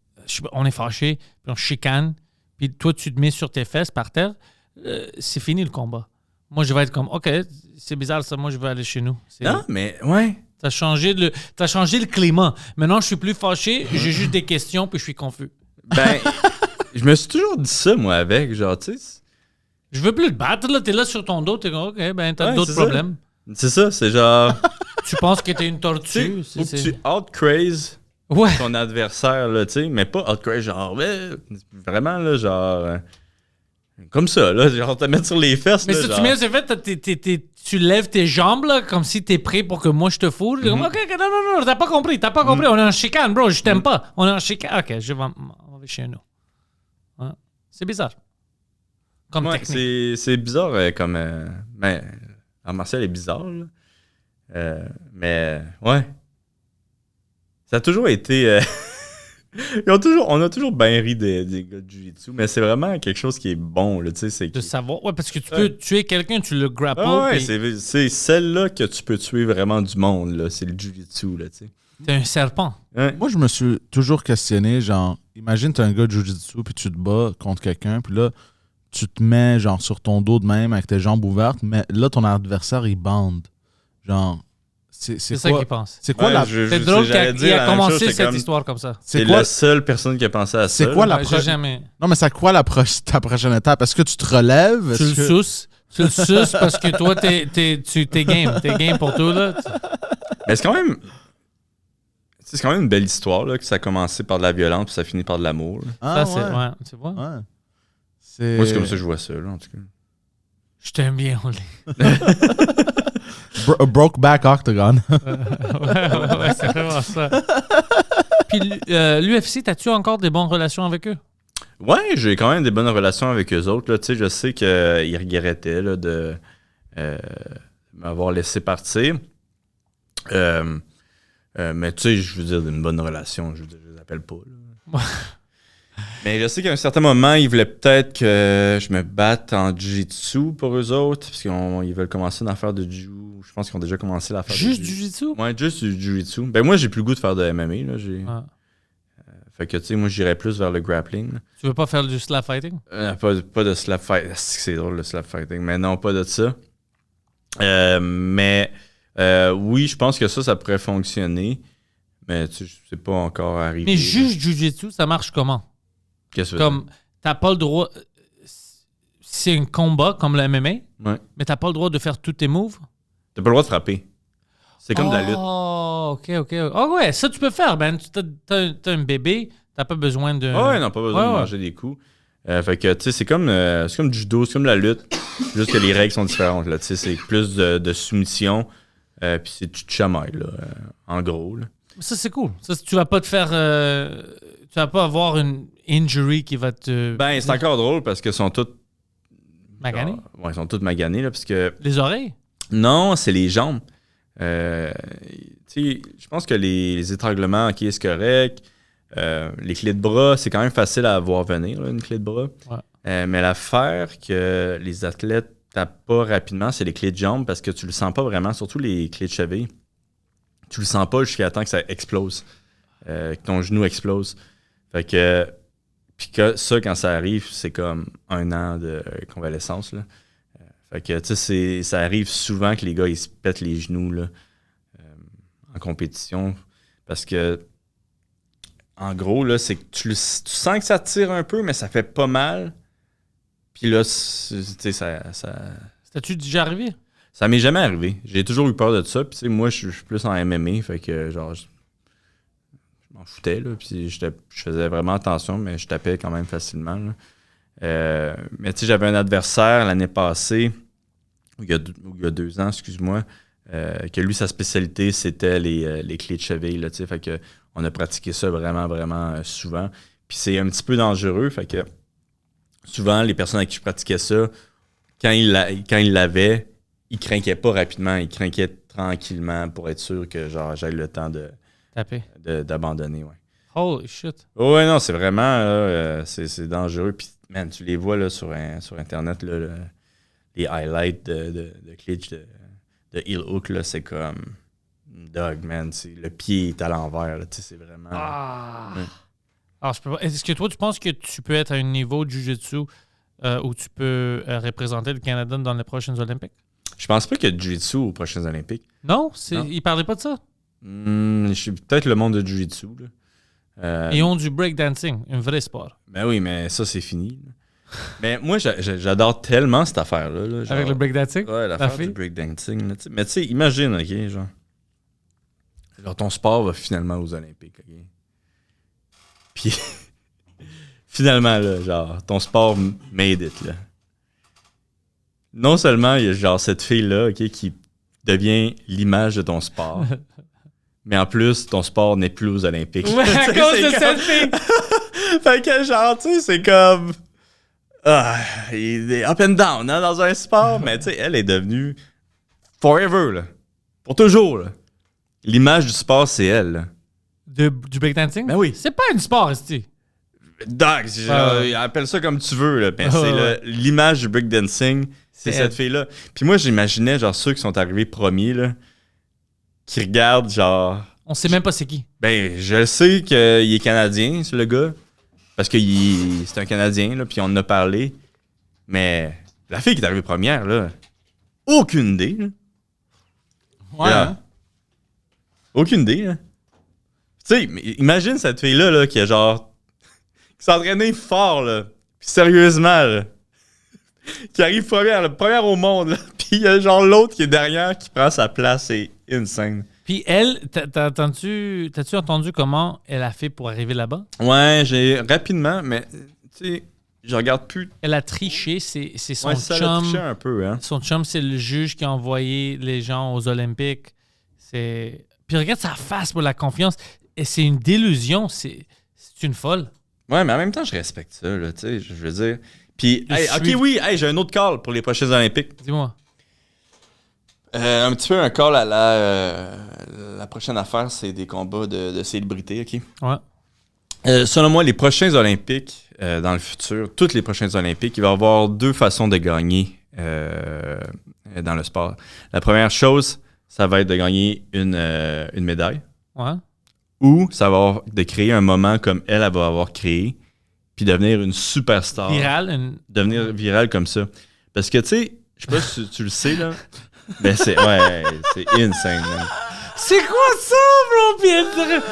on est fâché, puis on chicane, puis toi, tu te mets sur tes fesses par terre, c'est fini le combat. Moi, je vais être comme, OK, c'est bizarre ça, moi, je vais aller chez nous. Non, mais ouais. T'as changé le climat. Maintenant, je suis plus fâché, j'ai juste des questions, puis je suis confus. Ben, je me suis toujours dit ça, moi, avec, genre, tu sais. Je veux plus te battre, là. T'es là sur ton dos, t'es comme, OK, ben, t'as Ouais, d'autres c'est ça. problèmes. C'est ça, c'est genre. Tu penses que t'es une Tu tortue. sais, faut que tu out-craze Ouais. ton adversaire, là, tu sais, mais pas out-craze, genre, ouais, vraiment, là, genre. Comme ça, là, genre, te mettre sur les fesses, Mais là, si genre. tu mets, c'est fait, tu lèves tes jambes, là, comme si t'es prêt pour que moi je te foule. Comme, OK, non, t'as pas compris. On est en chicane, bro, je t'aime pas. On est en chicane. OK, on va chez nous. Ouais. C'est bizarre. Comme Ouais, technique. c'est bizarre, comme. Ben, art martial est bizarre, là. Mais, ouais. Ça a toujours été. On a toujours bien ri des gars de Jiu-Jitsu, mais c'est vraiment quelque chose qui est bon, là, tu sais. C'est De savoir. Ouais, parce que tu peux tuer quelqu'un, tu le grapples. ouais, puis c'est celle-là que tu peux tuer vraiment du monde, là. C'est le Jiu-Jitsu, là, tu sais. t'es un serpent. Ouais. Moi, je me suis toujours questionné, genre, imagine t'es un gars de Jiu-Jitsu, puis tu te bats contre quelqu'un, puis là, tu te mets, genre, sur ton dos de même, avec tes jambes ouvertes, mais là, ton adversaire, il bande. Genre, C'est ça quoi, qu'il pense. c'est quoi Ouais, la... C'est drôle qu'il a commencé cette histoire comme ça. C'est quoi- la seule personne qui a pensé à ça. C'est quoi là. la Ouais, j'ai pro- jamais. Non, mais c'est quoi ta prochaine étape? Est-ce que tu te relèves? Tu Est-ce le que- suces. Tu le suces parce que toi, t'es game. T'es game pour tout, là. Mais c'est quand même. C'est quand même une belle histoire, là, que ça a commencé par de la violence puis ça finit par de l'amour. là. Ah, Ça, c'est. Ouais, tu vois. Ouais. C'est... Moi, c'est comme ça que je vois ça, là, en tout cas. Je t'aime bien, Oli. Brokeback Octagon. ouais, c'est vraiment ça. Puis l'UFC, t'as-tu encore des bonnes relations avec eux? Ouais, j'ai quand même des bonnes relations avec eux autres. Là. Tu sais, je sais qu'ils regrettaient là, de m'avoir laissé partir. Mais tu sais, je veux dire, d'une bonne relation, je les appelle pas. Là. Mais je sais qu'à un certain moment, ils voulaient peut-être que je me batte en jiu-jitsu pour eux autres, parce qu'ils veulent commencer une affaire de jiu. Je pense qu'ils ont déjà commencé l'affaire Juste de du jiu-jitsu? Ouais, juste du jiu-jitsu. Ben moi, j'ai plus le goût de faire de MMA. Là. Ouais. Fait que, tu sais, moi, j'irais plus vers le grappling. Là. Tu veux pas faire du slap fighting? Pas de slap fight. C'est drôle le slap fighting, mais non, pas de ça. Mais oui, je pense que ça pourrait fonctionner. Mais tu sais, c'est pas encore arrivé. Mais juste jiu-jitsu, ça marche comment? Qu'est-ce que tu veux Comme, t'as pas le droit... C'est un combat comme le MMA, dire? Ouais. mais t'as pas le droit de faire tous tes moves? T'as pas le droit de frapper. C'est comme de la lutte. Oh, OK. Oh ouais, ça tu peux faire, Ben. T'as un bébé, t'as pas besoin de... Ouais, non, pas besoin de Ouais. manger des coups. Fait que, tu sais, c'est comme du judo, c'est comme de la lutte. Juste que les règles sont différentes, là. Tu sais, c'est plus de soumission. Puis c'est tu te chamailles, là, en gros. Là. Ça, c'est cool. Ça, tu vas pas te faire... tu vas pas avoir une injury qui va te... Ben, c'est encore drôle parce qu'ils sont tous... Maganés? Ouais, ils sont tous maganés, là, parce que... Les oreilles? Non, c'est les jambes. Tu sais, je pense que les étranglements, OK, c'est correct. Les clés de bras, c'est quand même facile à voir venir, là, une clé de bras. Ouais. Mais l'affaire que les athlètes tapent pas rapidement, c'est les clés de jambes parce que tu le sens pas vraiment, surtout les clés de cheville. Tu le sens pas jusqu'à temps que ça explose, que ton genou explose. Fait que, puis que ça, quand ça arrive, c'est comme 1 an de convalescence, là. Fait que, tu sais, ça arrive souvent que les gars, ils se pètent les genoux, là, en compétition. Parce que, en gros, là, c'est que tu sens que ça tire un peu, mais ça fait pas mal. Puis là, tu sais, ça... C'était-tu déjà arrivé? Ça m'est jamais arrivé. J'ai toujours eu peur de ça. Puis, tu sais, moi, je suis plus en MMA. Fait que, genre, je m'en foutais, là. Puis, je faisais vraiment attention, mais je tapais quand même facilement, là. Mais, tu sais, j'avais un adversaire l'année passée, il y a 2 ans, excuse-moi, que lui, sa spécialité, c'était les clés de cheville, là, tu sais. Fait que, on a pratiqué ça vraiment, vraiment souvent. Puis, c'est un petit peu dangereux. Fait que, souvent, les personnes avec qui je pratiquais ça, quand ils l'avaient, ils craquaient pas rapidement, ils craquaient tranquillement pour être sûr que genre j'aille le temps d'abandonner. Ouais. Holy shit. Ouais, non, c'est vraiment c'est dangereux. Puis, man, tu les vois là, sur Internet, là, les highlights de Klitsch, de heel hook, là, c'est comme dog, man. Le pied est à l'envers. Là, c'est vraiment. Ouais. Alors, est-ce que toi, tu penses que tu peux être à un niveau de Jiu-Jitsu où tu peux représenter le Canada dans les prochaines Olympiques? Je pense pas qu'il y a de Jiu-Jitsu aux prochaines Olympiques. Non? Ils parlaient pas de ça? Je suis peut-être le monde de Jiu-Jitsu. Ils ont du breakdancing, un vrai sport. Ben oui, mais ça, c'est fini. Mais moi, j'adore tellement cette affaire-là. Là, genre, avec le breakdancing? Ouais, l'affaire du breakdancing. Mais tu sais, imagine, OK, genre ton sport va finalement aux Olympiques, OK? Puis, finalement, là, genre, ton sport made it, là. Non seulement il y a genre cette fille-là, OK, qui devient l'image de ton sport, mais en plus, ton sport n'est plus aux Olympiques. Ouais, à cause de cette fille! Fait que genre, tu sais, c'est comme... il est up and down, hein, dans un sport, mais tu sais, elle est devenue forever, là. Pour toujours, là. L'image du sport, c'est elle, là. Du breakdancing? Ben oui. C'est pas un sport, c'est-tu? Dog, appelle ça comme tu veux, là. Ben, c'est l'image du breakdancing, c'est cette fille-là. Puis moi, j'imaginais, genre, ceux qui sont arrivés premiers, là, qui regardent, genre... On sait même pas c'est qui. Ben, je sais qu'il est Canadien, c'est le gars. Parce que c'est un Canadien, là, puis on en a parlé. Mais la fille qui est arrivée première, là, aucune idée, là. Ouais. Là, aucune idée, là. Tu sais, imagine cette fille-là, là, qui a genre... qui s'entraînait fort, là. Puis sérieusement, là. Qui arrive première au monde, là. Puis il y a genre l'autre qui est derrière qui prend sa place. C'est insane. Puis elle, t'as-tu entendu comment elle a fait pour arriver là-bas? Ouais, j'ai rapidement, mais tu sais, je regarde plus. Elle a triché, c'est son Ça l'a chum. triché un peu, hein. Son chum, c'est le juge qui a envoyé les gens aux Olympiques. Puis regarde sa face pour la confiance. Et c'est une délusion, c'est une folle. Ouais, mais en même temps, je respecte ça, là, tu sais, je veux dire. Puis, OK, oui, j'ai un autre call pour les prochaines Olympiques. Dis-moi. Un petit peu un call à la prochaine affaire, c'est des combats de célébrités, OK? Ouais. Selon moi, les prochains Olympiques, dans le futur, toutes les prochaines Olympiques, il va y avoir 2 façons de gagner dans le sport. La première chose, ça va être de gagner une médaille. Ouais. Ou ça va être de créer un moment comme elle va avoir créé, puis devenir une superstar. Devenir viral comme ça. Parce que, tu sais, je sais pas si tu le sais, là, ben c'est insane, man. C'est quoi ça, bro, Pietre?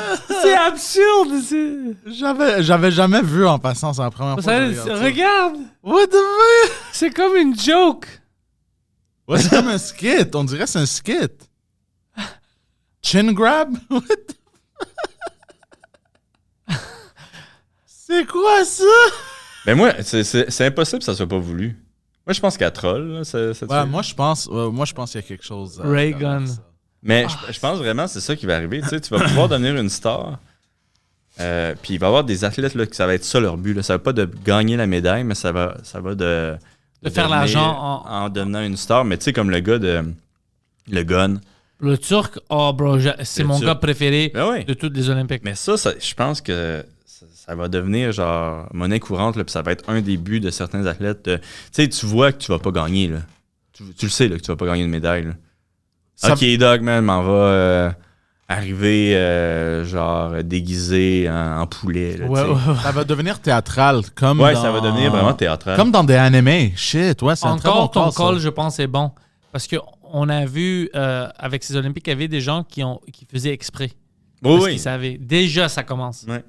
C'est absurde. J'avais jamais vu en passant, c'est la première fois que je regarde ça. Regarde. What the fuck? C'est comme une joke. Ouais, c'est comme un skit. On dirait que c'est un skit. Chin grab? What the... C'est quoi ça? Ben moi, c'est impossible que ça soit pas voulu. Moi, je pense qu'elle troll, là, ouais, moi, je pense qu'il y a quelque chose. Ray Gun. Mais je pense vraiment que c'est ça qui va arriver. Tu sais, tu vas pouvoir devenir une star. Puis il va y avoir des athlètes là, que ça va être ça leur but. Là. Ça va pas de gagner la médaille, mais ça va de faire l'argent en devenant une star. Mais tu sais, comme le gars de le gun. Le Turc, oh bro, c'est mon gars préféré de toutes les Olympiques. Mais ça je pense que ça va devenir genre monnaie courante, là, puis ça va être un des buts de certains athlètes. Tu sais, tu vois que tu vas pas gagner. Là. Tu le sais là, que tu vas pas gagner une médaille. Là. OK, Doug, man, m'en va arriver genre déguisé en poulet. Là, Ça va devenir théâtral. Comme ça va devenir vraiment théâtral. Comme dans des animés. Shit, ouais, c'est un très bon Encore, ton call, call, je pense, est bon. Parce qu'on a vu, avec ces Olympiques, il y avait des gens qui faisaient exprès. Parce qu'ils savaient. Déjà, ça commence. Ouais.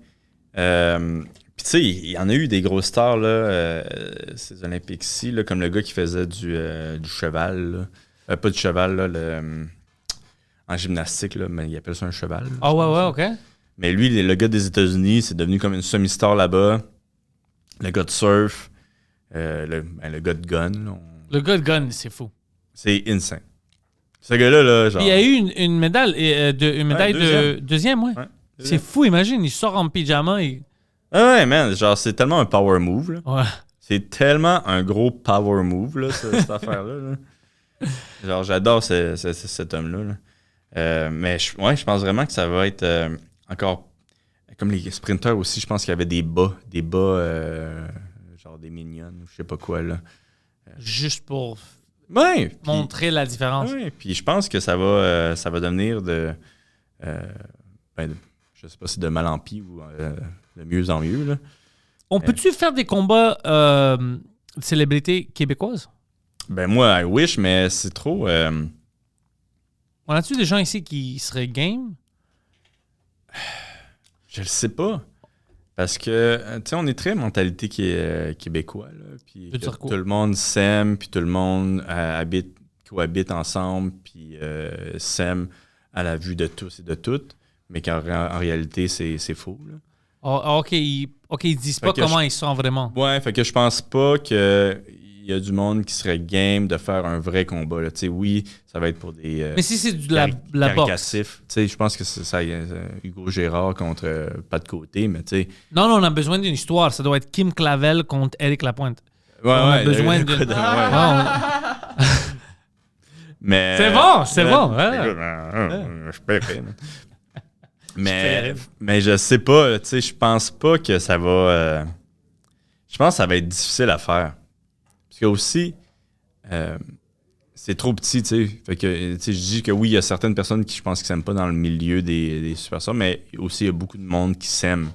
Puis tu sais, il y en a eu des grosses stars, là, ces Olympiques-ci, là, comme le gars qui faisait du cheval. Là. Pas du cheval, là, en gymnastique, là, mais il appelle ça un cheval. Là, ah ouais, OK. Mais lui, le gars des États-Unis, c'est devenu comme une semi-star là-bas. Le gars de surf, le gars de gun. Là, Le gars de gun, c'est fou. C'est insane. Ce gars-là, là, genre... Il y a eu une médaille, de deuxième, ouais. C'est fou, imagine, il sort en pyjama et... Ouais, man, genre, c'est tellement un power move, là. Ouais. C'est tellement un gros power move, là, cette affaire-là. Là. Genre, j'adore cet homme-là. Là. Mais je pense vraiment que ça va être encore... Comme les sprinteurs aussi, je pense qu'il y avait des bas, genre des mignons ou je sais pas quoi, là. Juste pour ouais, montrer la différence. Oui, puis je pense que ça va devenir je sais pas si de mal en pis ou de mieux en mieux. Là. On peut-tu faire des combats de célébrités québécoises? Ben moi, I wish, mais c'est trop... On a-tu des gens ici qui seraient game? Je le sais pas. Parce que, tu sais, on est très mentalité québécois, là. Puis tout le monde s'aime, puis tout le monde cohabite ensemble, puis s'aime à la vue de tous et de toutes. Mais qu'en réalité, c'est faux, là. OK, ils disent pas comment ils sont vraiment. Ouais, fait que je pense pas qu'il y a du monde qui serait game de faire un vrai combat, là. Tu sais, oui, ça va être pour des... mais si c'est de la boxe. Tu sais, je pense que c'est ça, Hugo Gérard contre Pat Côté, mais tu sais... Non, on a besoin d'une histoire. Ça doit être Kim Clavel contre Éric Lapointe. Ouais, on a besoin de... Mais... C'est bon, c'est bon. Je peux rire. Mais je sais pas, tu sais, je pense pas que ça va... je pense que ça va être difficile à faire. Parce que aussi, c'est trop petit, tu sais. Fait que, tu sais, je dis que oui, il y a certaines personnes qui, je pense, qui s'aiment pas dans le milieu des superstars, mais aussi, il y a beaucoup de monde qui s'aime.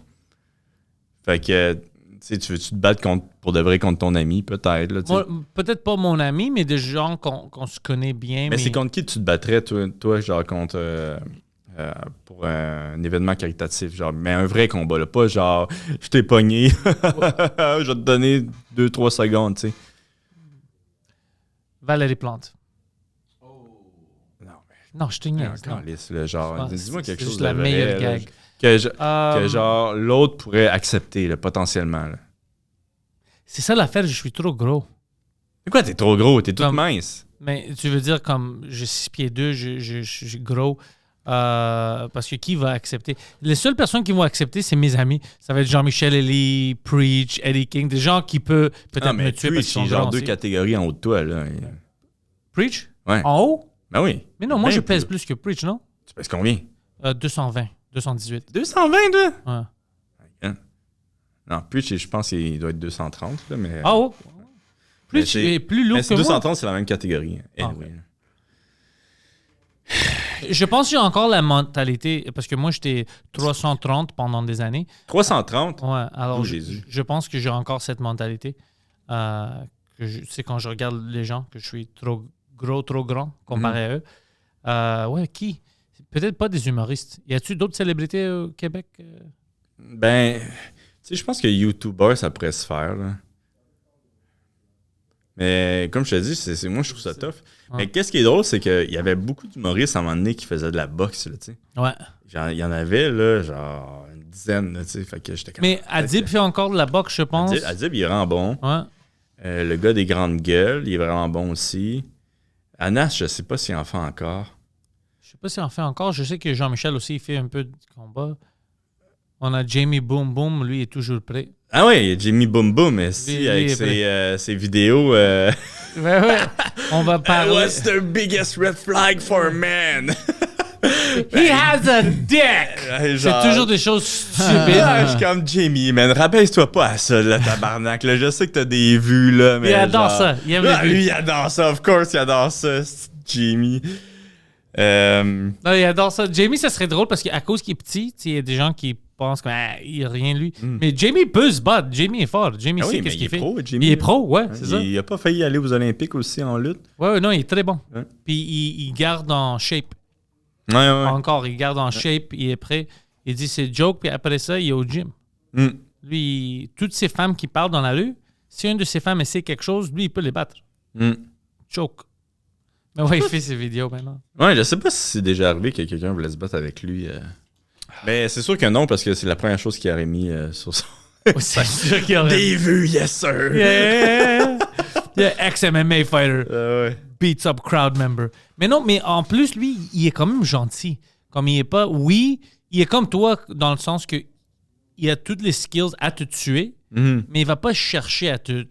Fait que, tu sais, tu veux-tu te battre pour de vrai contre ton ami, peut-être, là, tu sais. Peut-être pas mon ami, mais des gens qu'on se connaît bien. Mais c'est contre qui tu te battrais, toi genre, contre... pour un événement caritatif, genre, mais un vrai combat, là, pas genre je t'ai pogné, je vais te donner 2-3 secondes, tu sais. Valérie Plante. Non, je te niaise. Genre, dis-moi quelque chose de la meilleure gag. Que genre l'autre pourrait accepter, là, potentiellement. Là. C'est ça l'affaire, je suis trop gros. C'est quoi, t'es trop gros, t'es toute mince. Mais tu veux dire comme j'ai 6 pieds 2, je suis gros. Parce que qui va accepter? Les seules personnes qui vont accepter, c'est mes amis. Ça va être Jean-Michel Elie, Preach, Eddie King, des gens qui peuvent peut-être me tuer parce qu'ils sont genre 2 catégories en haut de toi, là. Preach? Ouais. En haut? Ben oui. Mais non, moi je pèse plus que Preach, non? Tu pèses combien? 220, 218. 220, toi? Ouais. Non, Preach, je pense qu'il doit être 230, là, mais... Ah oh! Preach est plus lourd que moi. 230, c'est la même catégorie. Anyway. Je pense que j'ai encore la mentalité, parce que moi, j'étais 330 pendant des années. 330? Ouais, alors Jésus. Je pense que j'ai encore cette mentalité. C'est quand je regarde les gens, que je suis trop gros, trop grand comparé à eux. Ouais, qui? Peut-être pas des humoristes. Y a-t-il d'autres célébrités au Québec? Ben, tu sais, je pense que YouTuber, ça pourrait se faire, là. Mais comme je te dis, moi, je trouve ça tough. Ouais. Mais qu'est-ce qui est drôle, c'est qu'il y avait beaucoup d'humoristes à un moment donné qui faisaient de la boxe, là, tu sais. Ouais. Il y en avait, là, genre une dizaine, là, tu sais. Fait que j'étais mais Adib fait encore de la boxe, je pense. Adib, il est vraiment bon. Ouais. Le gars des grandes gueules, il est vraiment bon aussi. Anas, je sais pas s'il en fait encore. sais pas si on en fait encore. Je sais que Jean-Michel aussi, il fait un peu de combat. On a Jamie Boom Boom, lui, est toujours prêt. Ah ouais, Jimmy Boom Boom, aussi, avec ses vidéos. Ouais. On va parler. What's the biggest red flag for a man? He has a dick! C'est toujours des choses stupides. Je suis comme Jamie, man. Rabaisse-toi pas à ça, là, tabarnak. Là. Je sais que t'as des vues, là. Mais Il adore genre... ça. Il aime les vues. Lui, il adore ça. Of course, il adore ça. C'est Jamie. Non, il adore ça. Jamie, ça serait drôle parce qu'à cause qu'il est petit, il y a des gens qui pensent qu'il n'y a rien de lui. Mais Jamie peut se battre. Jamie est fort. Jamie sait qu'est-ce qu'il fait. Jamie, il est pro, ouais, c'est ça. Il a pas failli aller aux Olympiques aussi en lutte. Ouais, non, il est très bon. Ouais. Puis il garde en shape. Ouais. Encore, il garde en shape, il est prêt. Il dit c'est joke, puis après ça, il est au gym. Lui, toutes ces femmes qui parlent dans la rue, si une de ces femmes essaie quelque chose, lui, il peut les battre. Choke. Mais ouais, il fait ses vidéos maintenant. Ouais, je sais pas si c'est déjà arrivé que quelqu'un voulait se battre avec lui. Mais c'est sûr que non, parce que c'est la première chose qu'il aurait mis sur son... C'est sûr qu'il y aurait... Des vues, yes sir! Yeah, ex-MMA fighter. Ouais. Beats up crowd member. Mais non, mais en plus, lui, il est quand même gentil. Comme il est pas... Oui, il est comme toi dans le sens que il a toutes les skills à te tuer, mais il va pas chercher à te...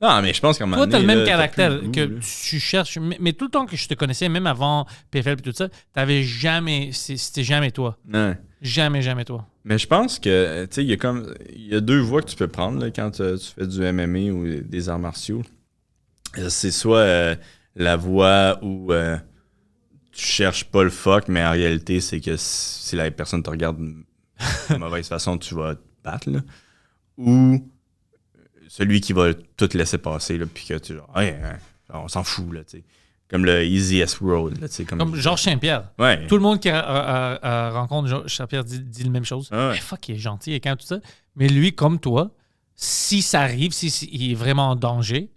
Non, mais je pense qu'à un moment Toi, t'as le donné, même là, caractère t'as plus le que goût, là. tu cherches. Mais tout le temps que je te connaissais, même avant PFL et tout ça, t'avais jamais... C'était jamais toi. Ouais. Jamais toi. Mais je pense que, tu sais, il y a deux voies que tu peux prendre là, quand tu fais du MMA ou des arts martiaux. C'est soit la voie où tu cherches pas le fuck, mais en réalité, c'est que si la personne te regarde de mauvaise façon, tu vas te battre, là. Ou celui qui va tout laisser passer, là, puis que tu genre, on s'en fout, là, tu sais. Comme le easiest road, là, tu sais. Comme Georges Saint-Pierre. Ouais. Tout le monde qui rencontre Georges Saint-Pierre dit la même chose. Ah ouais. Mais fuck, il est gentil et quand tout ça. Mais lui, comme toi, si ça arrive, si il est vraiment en danger,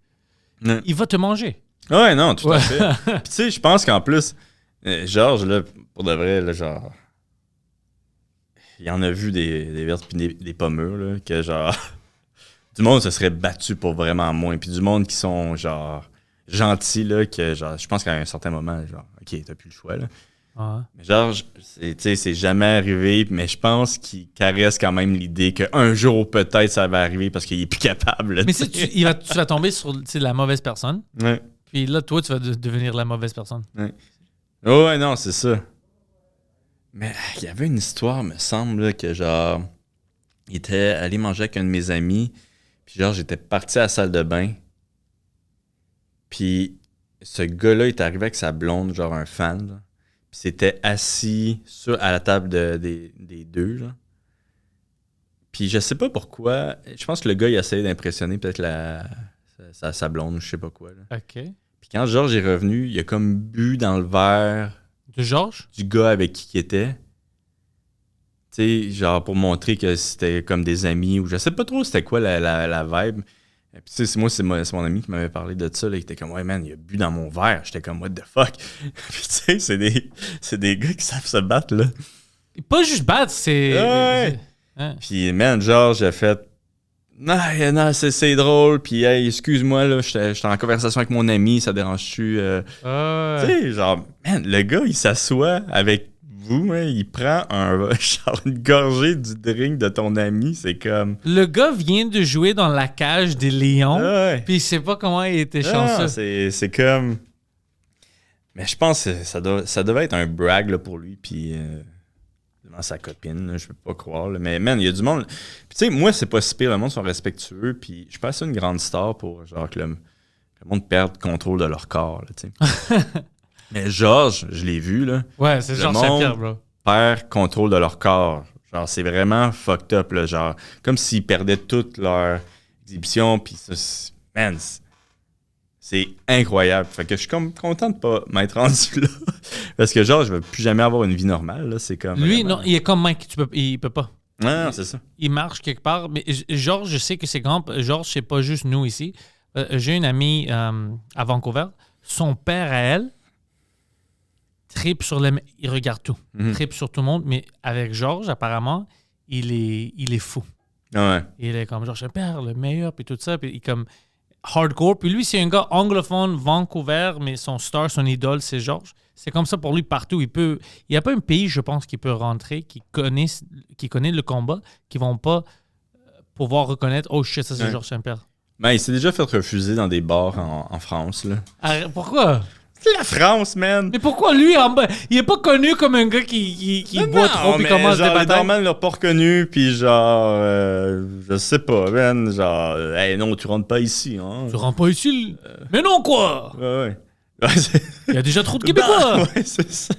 Ouais. il va te manger. Ouais, non, tout à fait. Puis tu sais, je pense qu'en plus, Georges, là, pour de vrai, là, genre, il en a vu des vertes pis des pas mûres, là, que genre, du monde se serait battu pour vraiment moins. Puis du monde qui sont, genre, gentils, là, que genre, je pense qu'à un certain moment, genre, OK, t'as plus le choix, là. Ouais. Mais genre, tu sais, c'est jamais arrivé, mais je pense qu'il caresse quand même l'idée qu'un jour, peut-être, ça va arriver parce qu'il est plus capable, là, Mais tu sais. tu vas tomber sur la mauvaise personne. Ouais. Puis là, toi, tu vas devenir la mauvaise personne. Oh, ouais, non, c'est ça. Mais il y avait une histoire, me semble, là, que genre, il était allé manger avec un de mes amis, puis genre, j'étais parti à la salle de bain, puis ce gars-là est arrivé avec sa blonde, genre un fan, là, puis s'était assis à la table des deux, là. Puis je sais pas pourquoi, je pense que le gars, il essayait d'impressionner peut-être sa blonde, je sais pas quoi, là. OK. Puis quand Georges est revenu, il a comme bu dans le verre De Georges? du gars avec qui il était. Tu sais, genre pour montrer que c'était comme des amis ou je sais pas trop c'était quoi la vibe. Et puis tu sais, c'est mon ami qui m'avait parlé de ça. Là, il était comme, ouais, man, il a bu dans mon verre. J'étais comme, what the fuck? Puis tu sais, c'est des gars qui savent se battre, là. Pas juste battre, c'est... Ouais. Hein? Puis, man, Georges a fait, non, c'est drôle. Puis, hey, excuse-moi, là, j'étais en conversation avec mon ami, ça dérange-tu? Tu sais, genre, man, le gars, il s'assoit avec vous, hein, il prend genre une gorgée du drink de ton ami, c'est comme... Le gars vient de jouer dans la cage des lions, Ouais. puis il sait pas comment il était Ah, chanceux. c'est comme... Mais je pense que ça devait être un brag là, pour lui, puis devant sa copine, là, je peux pas croire. Là. Mais man, il y a du monde... Puis tu sais, moi, c'est pas si pire, le monde sont respectueux, puis je suis pas assez une grande star pour genre que le monde perde contrôle de leur corps, là, tu sais. Mais Georges, je l'ai vu, là. Ouais, c'est Le Georges monde Saint-Pierre, bro. perd contrôle de leur corps. Genre, c'est vraiment fucked up, là. Genre, comme s'ils perdaient toute leur exhibition, puis ça, man, c'est incroyable. Fait que je suis comme content de pas m'être rendu là. Parce que genre, je vais plus jamais avoir une vie normale, là. C'est comme... Lui, vraiment... non, il est comme Mike, il peut pas. Non, c'est ça. Il marche quelque part, mais Georges, je sais que c'est grand. Georges, c'est pas juste nous ici. J'ai une amie à Vancouver. Son père à elle tripe sur il regarde tout. Tripe sur tout le monde, mais avec Georges, apparemment, il est fou. Ouais. Il est comme Georges Saint-Pierre, le meilleur, puis tout ça. Puis hardcore. Puis lui, c'est un gars anglophone, Vancouver, mais son idole, c'est Georges. C'est comme ça pour lui partout. Il n'y a pas un pays, je pense, qui peut rentrer, qui connaît le combat, qui vont pas pouvoir reconnaître, oh shit, ça c'est Georges Saint-Pierre. Ben, il s'est déjà fait refuser dans des bars en France, là. Pourquoi? C'est la France, man! Mais pourquoi lui, il est pas connu comme un gars qui boit trop puis commence des les batailles? barman l'ont pas reconnu, puis genre, je sais pas, man, genre, hey, non, tu rentres pas ici, hein. Tu rentres pas ici? Mais non, quoi? Ouais. Il y a déjà trop de Québécois! Ouais, c'est ça.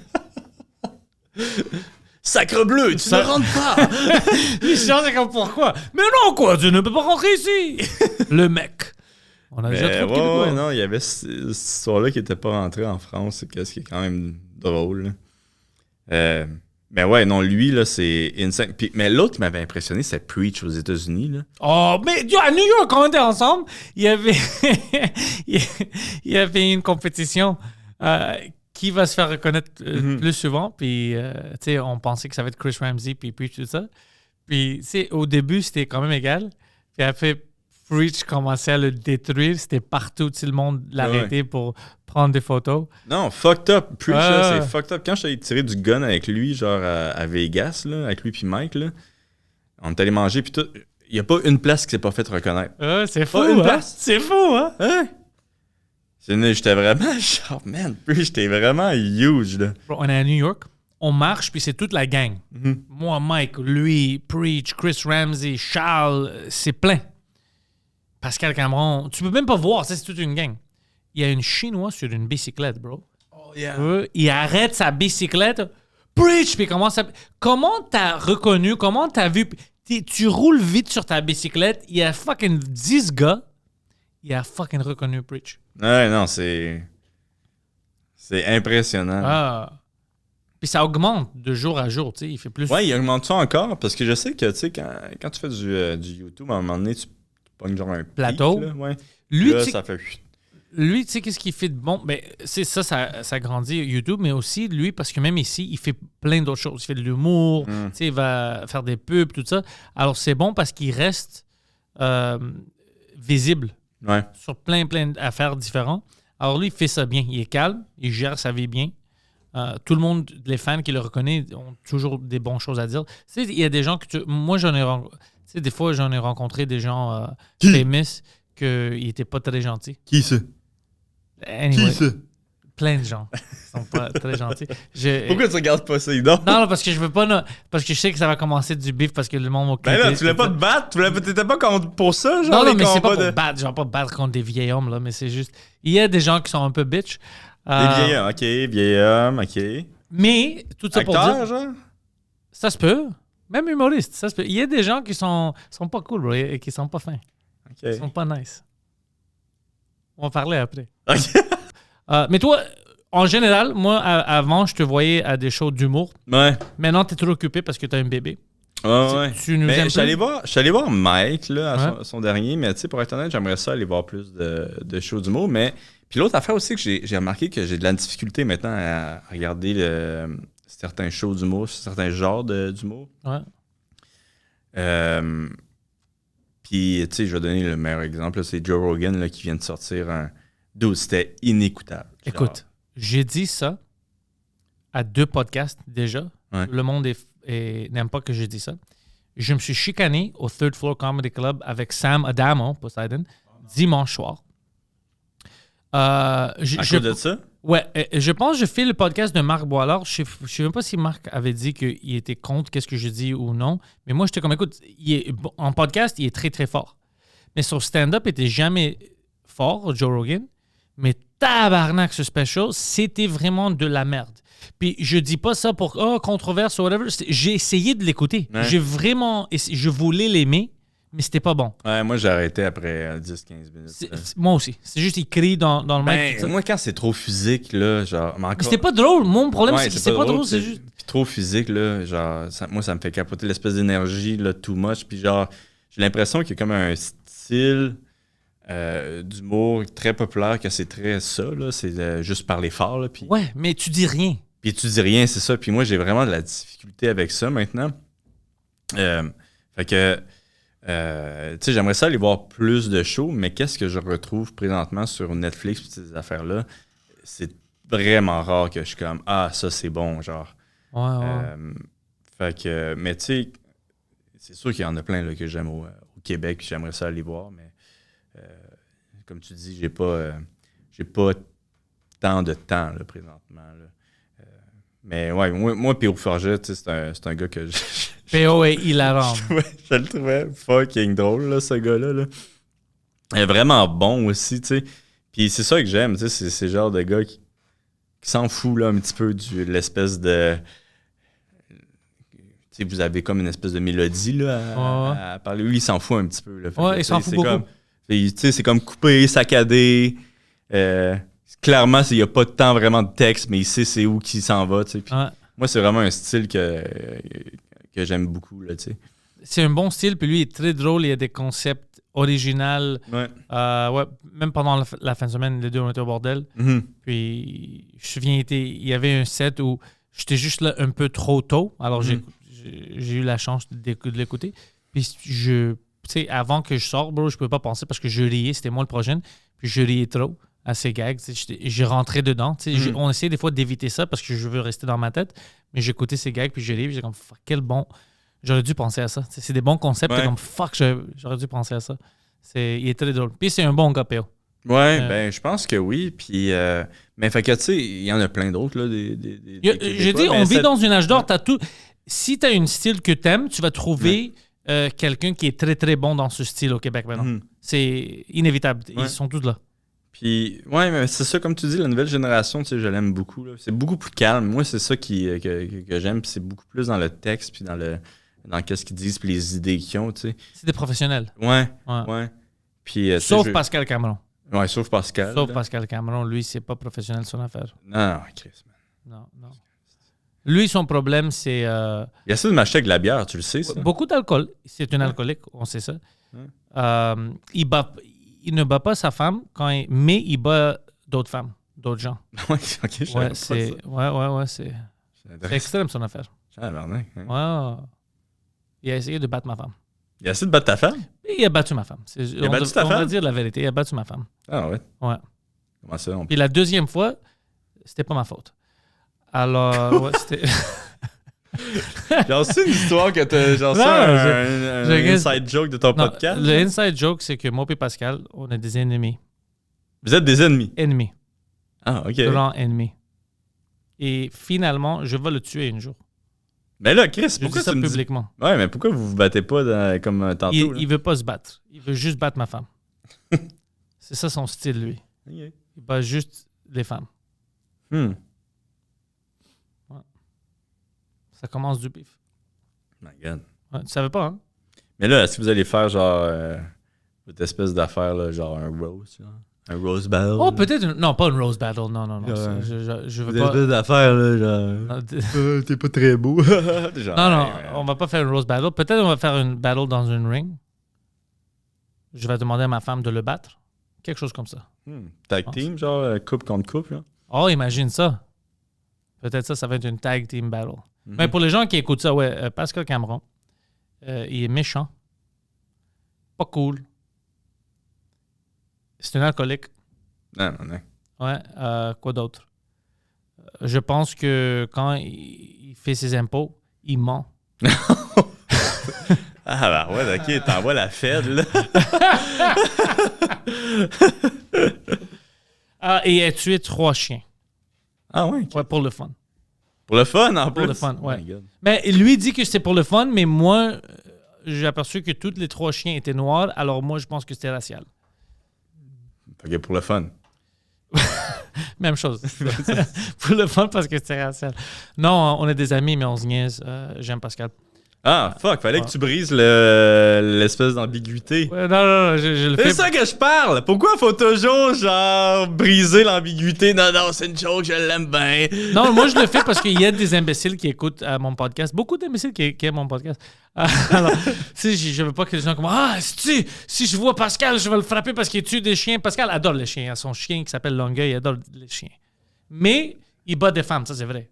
Sacre bleu, tu ne rentres pas! Lui, c'est comme pourquoi? Mais non, quoi, tu ne peux pas rentrer ici! Le mec. On a déjà trop de Québécois. Ouais, non, il y avait cette histoire-là qui était pas rentrée en France, c'est ce qui est quand même drôle. Mais ouais, non, lui, là, c'est insane. Puis, mais l'autre qui m'avait impressionné, c'est Preach aux États-Unis, là. Oh, mais à New York, quand on était ensemble, il y avait, il y avait une compétition qui va se faire reconnaître plus souvent. Puis, tu sais, on pensait que ça va être Chris Ramsey, puis Preach, tout ça. Puis, tu sais, au début, c'était quand même égal. Puis après, Preach commençait à le détruire. C'était partout. Tout le monde l'arrêtait pour prendre des photos. Non, fucked up. Preach, là, c'est fucked up. Quand je suis allé tirer du gun avec lui, genre à Vegas, là, avec lui puis Mike, là, on est allé manger, puis tout. Il n'y a pas une place qui s'est pas fait reconnaître. C'est fou, pas une hein? place. C'est fou, hein? J'étais vraiment genre, man, Preach, t'es vraiment huge, là. Bro, on est à New York. On marche, puis c'est toute la gang. Moi, Mike, lui, Preach, Chris Ramsey, Charles, c'est plein. Pascal Cameron, tu peux même pas voir, ça c'est toute une gang. Il y a une Chinoise sur une bicyclette, bro. Oh, yeah. Il arrête sa bicyclette. Preach! Puis comment t'as reconnu, comment t'as vu? Tu roules vite sur ta bicyclette, il y a fucking 10 gars, il a fucking reconnu Preach. Ouais, non, c'est impressionnant. Ah. Puis ça augmente de jour à jour, tu sais, il fait plus. Ouais, il augmente ça encore, parce que je sais que, tu sais, quand tu fais du YouTube, à un moment donné, tu pognes genre un plateau. Pic, là, ouais. Lui, là, ça fait... Lui, tu sais, qu'est-ce qu'il fait de bon? Ben, c'est ça grandit YouTube, mais aussi, lui, parce que même ici, il fait plein d'autres choses. Il fait de l'humour, tu sais, il va faire des pubs, tout ça. Alors, c'est bon parce qu'il reste visible sur plein d'affaires différentes. Alors, lui, il fait ça bien. Il est calme, il gère sa vie bien. Tout le monde, les fans qui le reconnaissent, ont toujours des bonnes choses à dire. Tu sais, il y a des gens que moi, tu sais, des fois, j'en ai rencontré des gens famous qu'ils n'étaient pas très gentils. Qui ça? Anyway, Qui ça? Plein de gens sont pas très gentils. Pourquoi tu regardes pas ça, non? Non, parce que je veux pas... Parce que je sais que ça va commencer du bif parce que le monde va Ben là, tu voulais pas te battre? T'étais pas contre pour ça, genre? Non, mais c'est pas pour battre. Genre pas battre contre des vieils hommes, là, mais c'est juste... Il y a des gens qui sont un peu bitch. Des vieils hommes, OK. Mais, tout ça Acteur, pour dire... genre? Ça se peut. Même humoriste, ça se peut. Il y a des gens qui sont pas cool, bro, et qui sont pas fins. Okay. Ils sont pas nice. On va parler après. OK. Mais toi, en général, moi, avant, je te voyais à des shows d'humour. Ouais. Maintenant, t'es trop occupé parce que t'as un bébé. Ouais. Tu nous mais aimes je suis allé voir Mike, là, à son dernier, mais tu sais, pour être honnête, j'aimerais ça aller voir plus de shows d'humour. Mais puis l'autre affaire aussi que j'ai remarqué que j'ai de la difficulté maintenant à regarder certains shows d'humour, certains genres d'humour. Ouais. Puis, tu sais, je vais donner le meilleur exemple, là, c'est Joe Rogan là, qui vient de sortir un... Dude, c'était inécoutable. Écoute, j'ai dit ça à 2 podcasts déjà. Ouais. Le monde n'aime pas que j'ai dit ça. Je me suis chicané au Third Floor Comedy Club avec Sam Adamo, Poseidon, dimanche soir. À cause de ça? Ouais, je pense que je fais le podcast de Marc Boilard. Je ne sais même pas si Marc avait dit qu'il était contre qu'est-ce que je dis ou non. Mais moi, j'étais comme, écoute, en podcast, il est très, très fort. Mais son stand-up était jamais fort, Joe Rogan. Mais tabarnak, ce special, c'était vraiment de la merde. Puis je dis pas ça pour controverse ou whatever. J'ai essayé de l'écouter. Ouais. Je voulais l'aimer, mais c'était pas bon. Ouais, moi, j'ai arrêté après 10-15 minutes. Moi aussi. C'est juste, il crie dans le mic. Moi, quand c'est trop physique, là, genre... Mais c'était pas drôle. Mon problème, Ouais, c'est que c'est pas drôle. C'est juste... Puis trop physique, là, genre... moi, ça me fait capoter l'espèce d'énergie, là, too much. Puis genre, j'ai l'impression qu'il y a comme un style... d'humour très populaire, que c'est très ça, là, c'est juste parler fort. Là, puis... Ouais, mais tu dis rien. Puis tu dis rien, c'est ça. Puis moi, j'ai vraiment de la difficulté avec ça maintenant. Fait que j'aimerais ça aller voir plus de shows, mais qu'est-ce que je retrouve présentement sur Netflix et ces affaires-là? C'est vraiment rare que je suis comme « Ah, ça, c'est bon », genre. Ouais. Fait que, mais tu sais, c'est sûr qu'il y en a plein là, que j'aime au Québec, puis j'aimerais ça aller voir, mais comme tu dis, j'ai pas tant de temps là, présentement. Là. Mais ouais, moi P.O. Forget, c'est un gars que P.O. est hilarant. je le trouvais fucking drôle, là, ce gars-là. Là. Il est vraiment bon aussi, tu sais. Puis c'est ça que j'aime, tu sais, c'est le genre de gars qui s'en fout là, un petit peu de l'espèce de... Tu sais, vous avez comme une espèce de mélodie là, à parler. Lui, il s'en fout un petit peu. Là. Ouais, il s'en fout beaucoup. C'est comme coupé, saccadé. Clairement, il n'y a pas de temps vraiment de texte, mais il sait c'est où qu'il s'en va. Tu sais. Puis moi, c'est vraiment un style que j'aime beaucoup. Là, tu sais. C'est un bon style, puis lui, il est très drôle. Il y a des concepts originaux. Ouais. Même pendant la fin de semaine, les deux ont été au bordel. Mm-hmm. Puis, je me souviens, il y avait un set où j'étais juste là un peu trop tôt. Alors, j'ai eu la chance de l'écouter. Puis, tu sais, avant que je sorte, bro, je ne pouvais pas penser parce que je riais. C'était moi le prochain. Puis, je riais trop à ces gags. J'ai rentré dedans. On essayait des fois d'éviter ça parce que je veux rester dans ma tête. Mais j'écoutais ces gags, puis je riais. Puis, j'ai comme, fuck, quel bon... J'aurais dû penser à ça. C'est des bons concepts. Comme, fuck, j'aurais dû penser à ça. Il est très drôle. Puis, c'est un bon gars, P.O. Ouais, ben, je pense que oui. Puis, mais fait que, tu sais, il y en a plein d'autres, là. J'ai dit, on vit dans un âge d'or. T'as tout... Si tu as un style que tu aimes, tu vas trouver quelqu'un qui est très, très bon dans ce style au Québec maintenant. Mm-hmm. C'est inévitable. Ils sont tous là. Puis, ouais, mais c'est ça, comme tu dis, la nouvelle génération, tu sais, je l'aime beaucoup. Là. C'est beaucoup plus calme. Moi, c'est ça que j'aime. Puis c'est beaucoup plus dans le texte, puis dans qu'est-ce qu'ils disent, puis les idées qu'ils ont, tu sais. C'est des professionnels. Ouais. Puis, sauf Pascal Cameron. Ouais, sauf Pascal. Sauf Pascal Cameron. Lui, c'est pas professionnel son affaire. Non, Chris. Non. Lui, son problème, c'est... Il essaie de m'acheter avec de la bière, tu le sais, ça? Beaucoup d'alcool. C'est un alcoolique, on sait ça. Il ne bat pas sa femme, mais il bat d'autres femmes, d'autres gens. Ouais, ok, je savais pas ça. Ouais, c'est extrême, son affaire. Ah, merde, Ouais. Il a essayé de battre ma femme. Il a essayé de battre ta femme? Il a battu ma femme. Il a battu ta femme? On va dire la vérité, il a battu ma femme. Ah ouais? Ouais. Comment ça? Puis la deuxième fois, c'était pas ma faute. Alors, ouais, c'était... Genre, c'est une histoire que t'as... Genre, un inside joke de ton podcast? Le inside joke, c'est que moi et Pascal, on est des ennemis. Vous êtes des ennemis? Ennemis. Ah, OK. Grands ennemis. Et finalement, je vais le tuer un jour. Mais là, Chris, pourquoi ça publiquement? Ouais, mais pourquoi vous vous battez pas comme tantôt? Il veut pas se battre. Il veut juste battre ma femme. C'est ça son style, lui. Okay. Il bat juste les femmes. Ouais. Ça commence du bif. My God. Ouais, tu savais pas, hein? Mais là, est-ce que vous allez faire genre votre espèce d'affaire, là, genre un roast, genre? Un rose battle? Oh, peut-être... Non, pas une rose battle. Non. Je veux pas... Des espèces d'affaires, là, genre... t'es pas très beau. Genre, non, on va pas faire une rose battle. Peut-être on va faire une battle dans une ring. Je vais demander à ma femme de le battre. Quelque chose comme ça. Tag team, genre couple contre couple, là? Oh, imagine ça. Peut-être ça va être une tag team battle. Mais pour les gens qui écoutent ça, Pascal Cameron, il est méchant. Pas cool. C'est un alcoolique. Non. Ouais. Quoi d'autre? Je pense que quand il fait ses impôts, il ment. Ah, bah ouais, ok, t'envoies la Fed, là. Et il a tué 3 chiens. Ah ouais? Okay. Ouais, pour le fun. Pour le fun, en plus? Pour le fun, ouais. Mais lui dit que c'était pour le fun, mais moi, j'ai aperçu que tous les 3 chiens étaient noirs, alors moi, je pense que c'était racial. Ok, pour le fun. Même chose. Pour le fun, parce que c'était racial. Non, on est des amis, mais on se niaise. J'aime Pascal. Ah, fuck, fallait que tu brises l'espèce d'ambiguïté. Ouais, non, je le fais. C'est ça que je parle. Pourquoi faut toujours, genre, briser l'ambiguïté? Non, c'est une joke, je l'aime bien. Non, moi, je le fais parce qu'il y a des imbéciles qui écoutent mon podcast. Beaucoup d'imbéciles qui aiment mon podcast. Alors, tu sais, je veux pas que les gens commencent. Si je vois Pascal, je vais le frapper parce qu'il tue des chiens. Pascal adore les chiens. Il a son chien qui s'appelle Longueuil, il adore les chiens. Mais il bat des femmes, ça, c'est vrai.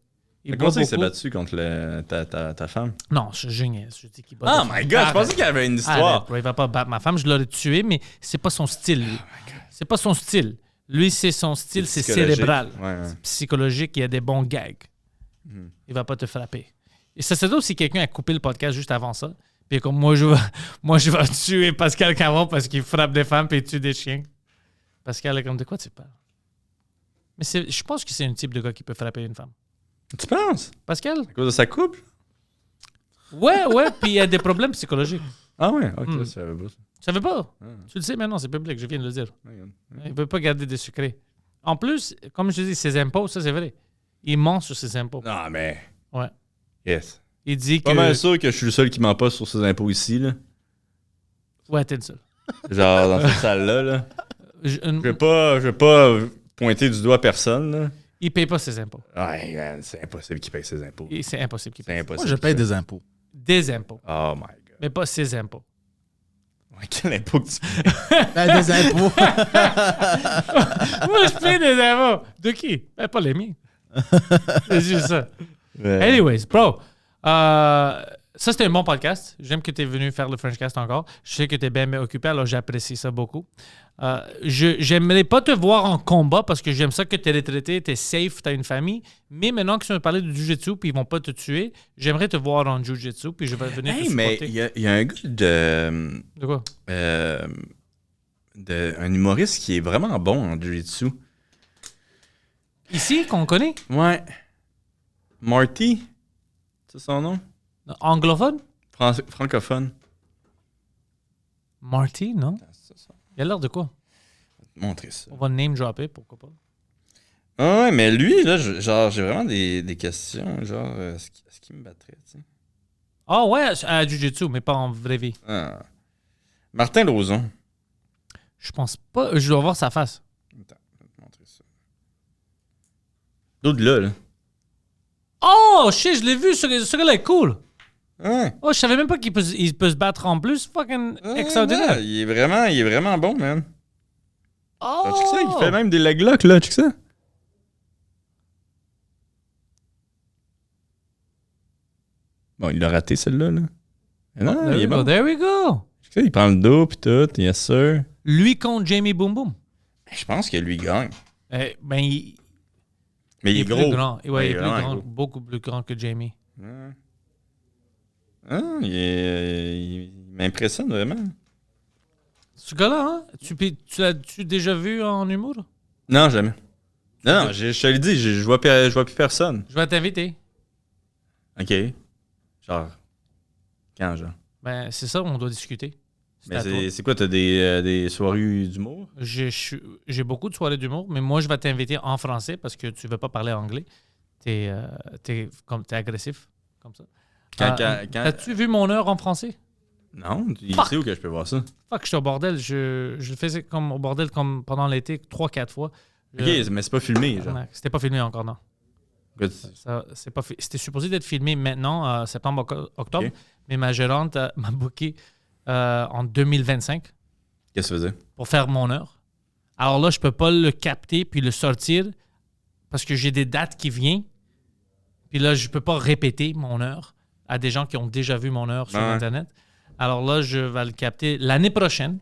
Il Comment boit ça, il s'est beaucoup. battu contre ta femme? Non, je niaise. Je dis qu'il bat Oh ta my femme. god, je Arrête. pensais qu'il y avait une histoire. Arrête, bro, il va pas battre ma femme. Je l'aurais tué, mais c'est pas son style, lui. C'est pas son style. Lui, c'est son style, c'est psychologique. cérébral. Ouais, ouais. C'est psychologique, il y a des bons gags. Il va pas te frapper. Et ça serait drôle si quelqu'un a coupé le podcast juste avant ça. Puis comme moi, je vais tuer Pascal Caron parce qu'il frappe des femmes et il tue des chiens. Pascal est comme, de quoi tu parles? Mais je pense que c'est un type de gars qui peut frapper une femme. Tu penses? Pascal? À cause de sa couple? Ouais, puis il y a des problèmes psychologiques. Ah ouais, ok, ça va pas. Tu savais pas? Tu le sais maintenant, c'est public, je viens de le dire. Il ne veut pas garder des secrets. En plus, comme je dis, ses impôts, ça c'est vrai. Il ment sur ses impôts. Non, mais. Ouais. Yes. Il dit que... Pas mal sûr que je suis le seul qui ment pas sur ses impôts ici, là. Ouais, t'es le seul. Genre, dans cette salle-là, là. Je- Je vais pas pointer du doigt personne, là. Il paye pas ses impôts. Ouais, man, c'est impossible qu'il paye ses impôts. Et c'est impossible qu'il C'est paye. impossible. Moi, je paye des impôts. Des impôts, Oh my god. mais pas ses impôts. Ouais, quel impôt que tu payes? Ben, des impôts. Moi, je paye des impôts. De qui? Ben, pas les miens. C'est juste ça. Ouais. Anyways, bro, ça c'était un bon podcast. J'aime que tu es venu faire le Frenchcast encore. Je sais que tu es bien occupé, alors j'apprécie ça beaucoup. J'aimerais pas te voir en combat parce que j'aime ça que tu es retraité, tu es safe, tu as une famille. Mais maintenant que tu vas parler de Jiu-Jitsu puis ils vont pas te tuer, j'aimerais te voir en Jiu-Jitsu puis je vais venir te Hey, mais supporter. il y a un gars De quoi? un humoriste qui est vraiment bon en jiu-jitsu. Ici, qu'on connaît? Ouais. Marty, c'est son nom? Anglophone? Francophone. Marty, non? C'est ça. Il a l'air de quoi? Montrer ça. On va name dropper, pourquoi pas? Ah ouais, mais lui, là, genre, j'ai vraiment des questions. Genre, est-ce qu'il me battrait, tu sais? Ah ouais, à Jiu-Jitsu, mais pas en vraie vie. Ah. Martin Lauzon. Je pense pas. Je dois voir sa face. Attends, je vais te montrer ça. L'autre là. Oh, shit, je l'ai vu. Ce gars-là est cool. Ouais. Oh, je savais même pas qu'il peut se battre en plus. Fucking extraordinaire. Ouais, il est vraiment bon, man. Oh! Check ça, il fait même des leg locks, là, check ça. Bon, il l'a raté, celle-là, là. Mais non, There il est we go, bon. there we go. Check ça, il prend le dos, pis tout, yes sir. Lui contre Jamie Boom Boom. Je pense que lui gagne. Ben, il Mais il est plus gros. grand. Ouais, Ouais, il est plus vraiment grand, gros. beaucoup plus grand que Jamie. Ouais. Ah, il m'impressionne vraiment. Ce gars-là, hein? Tu l'as-tu déjà vu en humour? Non, jamais. Non, je te l'ai dit, je vois plus personne. Je vais t'inviter. OK. Genre. Quand, genre? Ben, c'est ça, on doit discuter. C'est à toi. Mais c'est quoi, t'as des soirées d'humour? J'ai beaucoup de soirées d'humour, mais moi, je vais t'inviter en français parce que tu ne veux pas parler anglais. T'es agressif, comme ça. Quand- As-tu vu mon heure en français? Non, il Fuck. sait où que je peux voir ça. Fuck, j'étais au bordel. Je le faisais comme au bordel comme pendant l'été, 3-4 fois. OK, mais c'est pas filmé, genre. C'était pas filmé encore, non. Good. C'était supposé d'être filmé maintenant, septembre-octobre, Ok. mais ma gérante m'a booké en 2025 Qu'est-ce que tu faisais? pour faire mon heure. Alors là, je peux pas le capter puis le sortir parce que j'ai des dates qui viennent. Puis là, je peux pas répéter mon heure à des gens qui ont déjà vu mon heure sur Ouais. Internet. Alors là, je vais le capter l'année prochaine,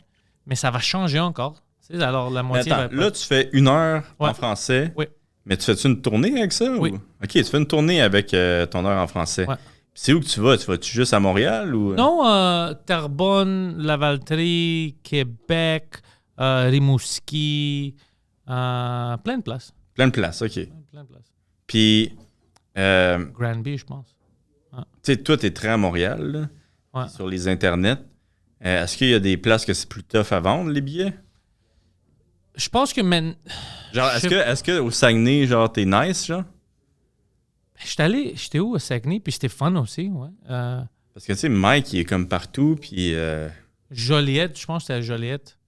mais ça va changer encore. Tu sais, alors la Mais moitié attends, va là, tu fais 1 heure Ouais. en français. Oui. Mais tu fais-tu une tournée avec ça? Oui. Ou? OK, tu fais une tournée avec ton heure en français. Ouais. Puis c'est où que tu vas? Tu vas-tu juste à Montréal ou... Non, Terrebonne, Lavaltrie, Québec, Rimouski, plein de places. Plein de places, OK. Plein de places. Puis, tu Granby, je pense. sais, toi, t'es très à Montréal, là, Ouais. sur les internets. Est-ce qu'il y a des places que c'est plus tough à vendre, les billets? Je pense que Genre, est-ce que au Saguenay, genre, t'es nice, genre? j'étais où à Saguenay, puis c'était fun aussi, ouais. Parce que, tu sais, Mike, il est comme partout, puis... Joliette, je pense que c'était à Joliette.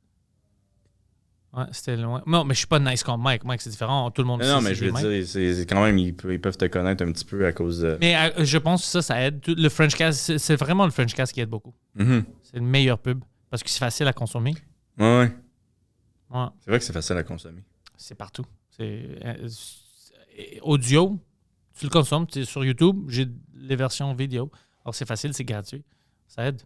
Ouais, c'était loin. Non, mais je suis pas nice comme Mike. Mike, c'est différent. Tout le monde non, sait mais c'est je veux Mike. dire, c'est quand même, ils peuvent te connaître un petit peu à cause de... Mais je pense que ça aide. Le Frenchcast, c'est vraiment le Frenchcast qui aide beaucoup. Mhm. C'est le meilleur pub parce que c'est facile à consommer. Ouais. Ouais, C'est vrai que c'est facile à consommer. c'est partout. Audio, tu le consommes. Tu sais, sur YouTube, j'ai les versions vidéo. Alors, c'est facile, c'est gratuit. Ça aide.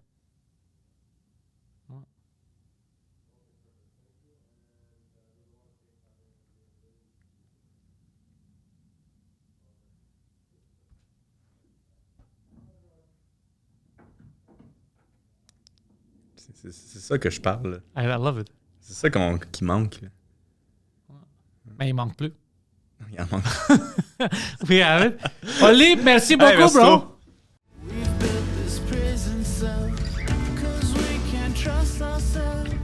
C'est ça que je parle. I love it. C'est ça qui manque. Là. Mais il manque plus. Il en manque. We have it. Oli, merci beaucoup, merci bro. trop. We've built this prison cell, 'cause we can't trust ourselves.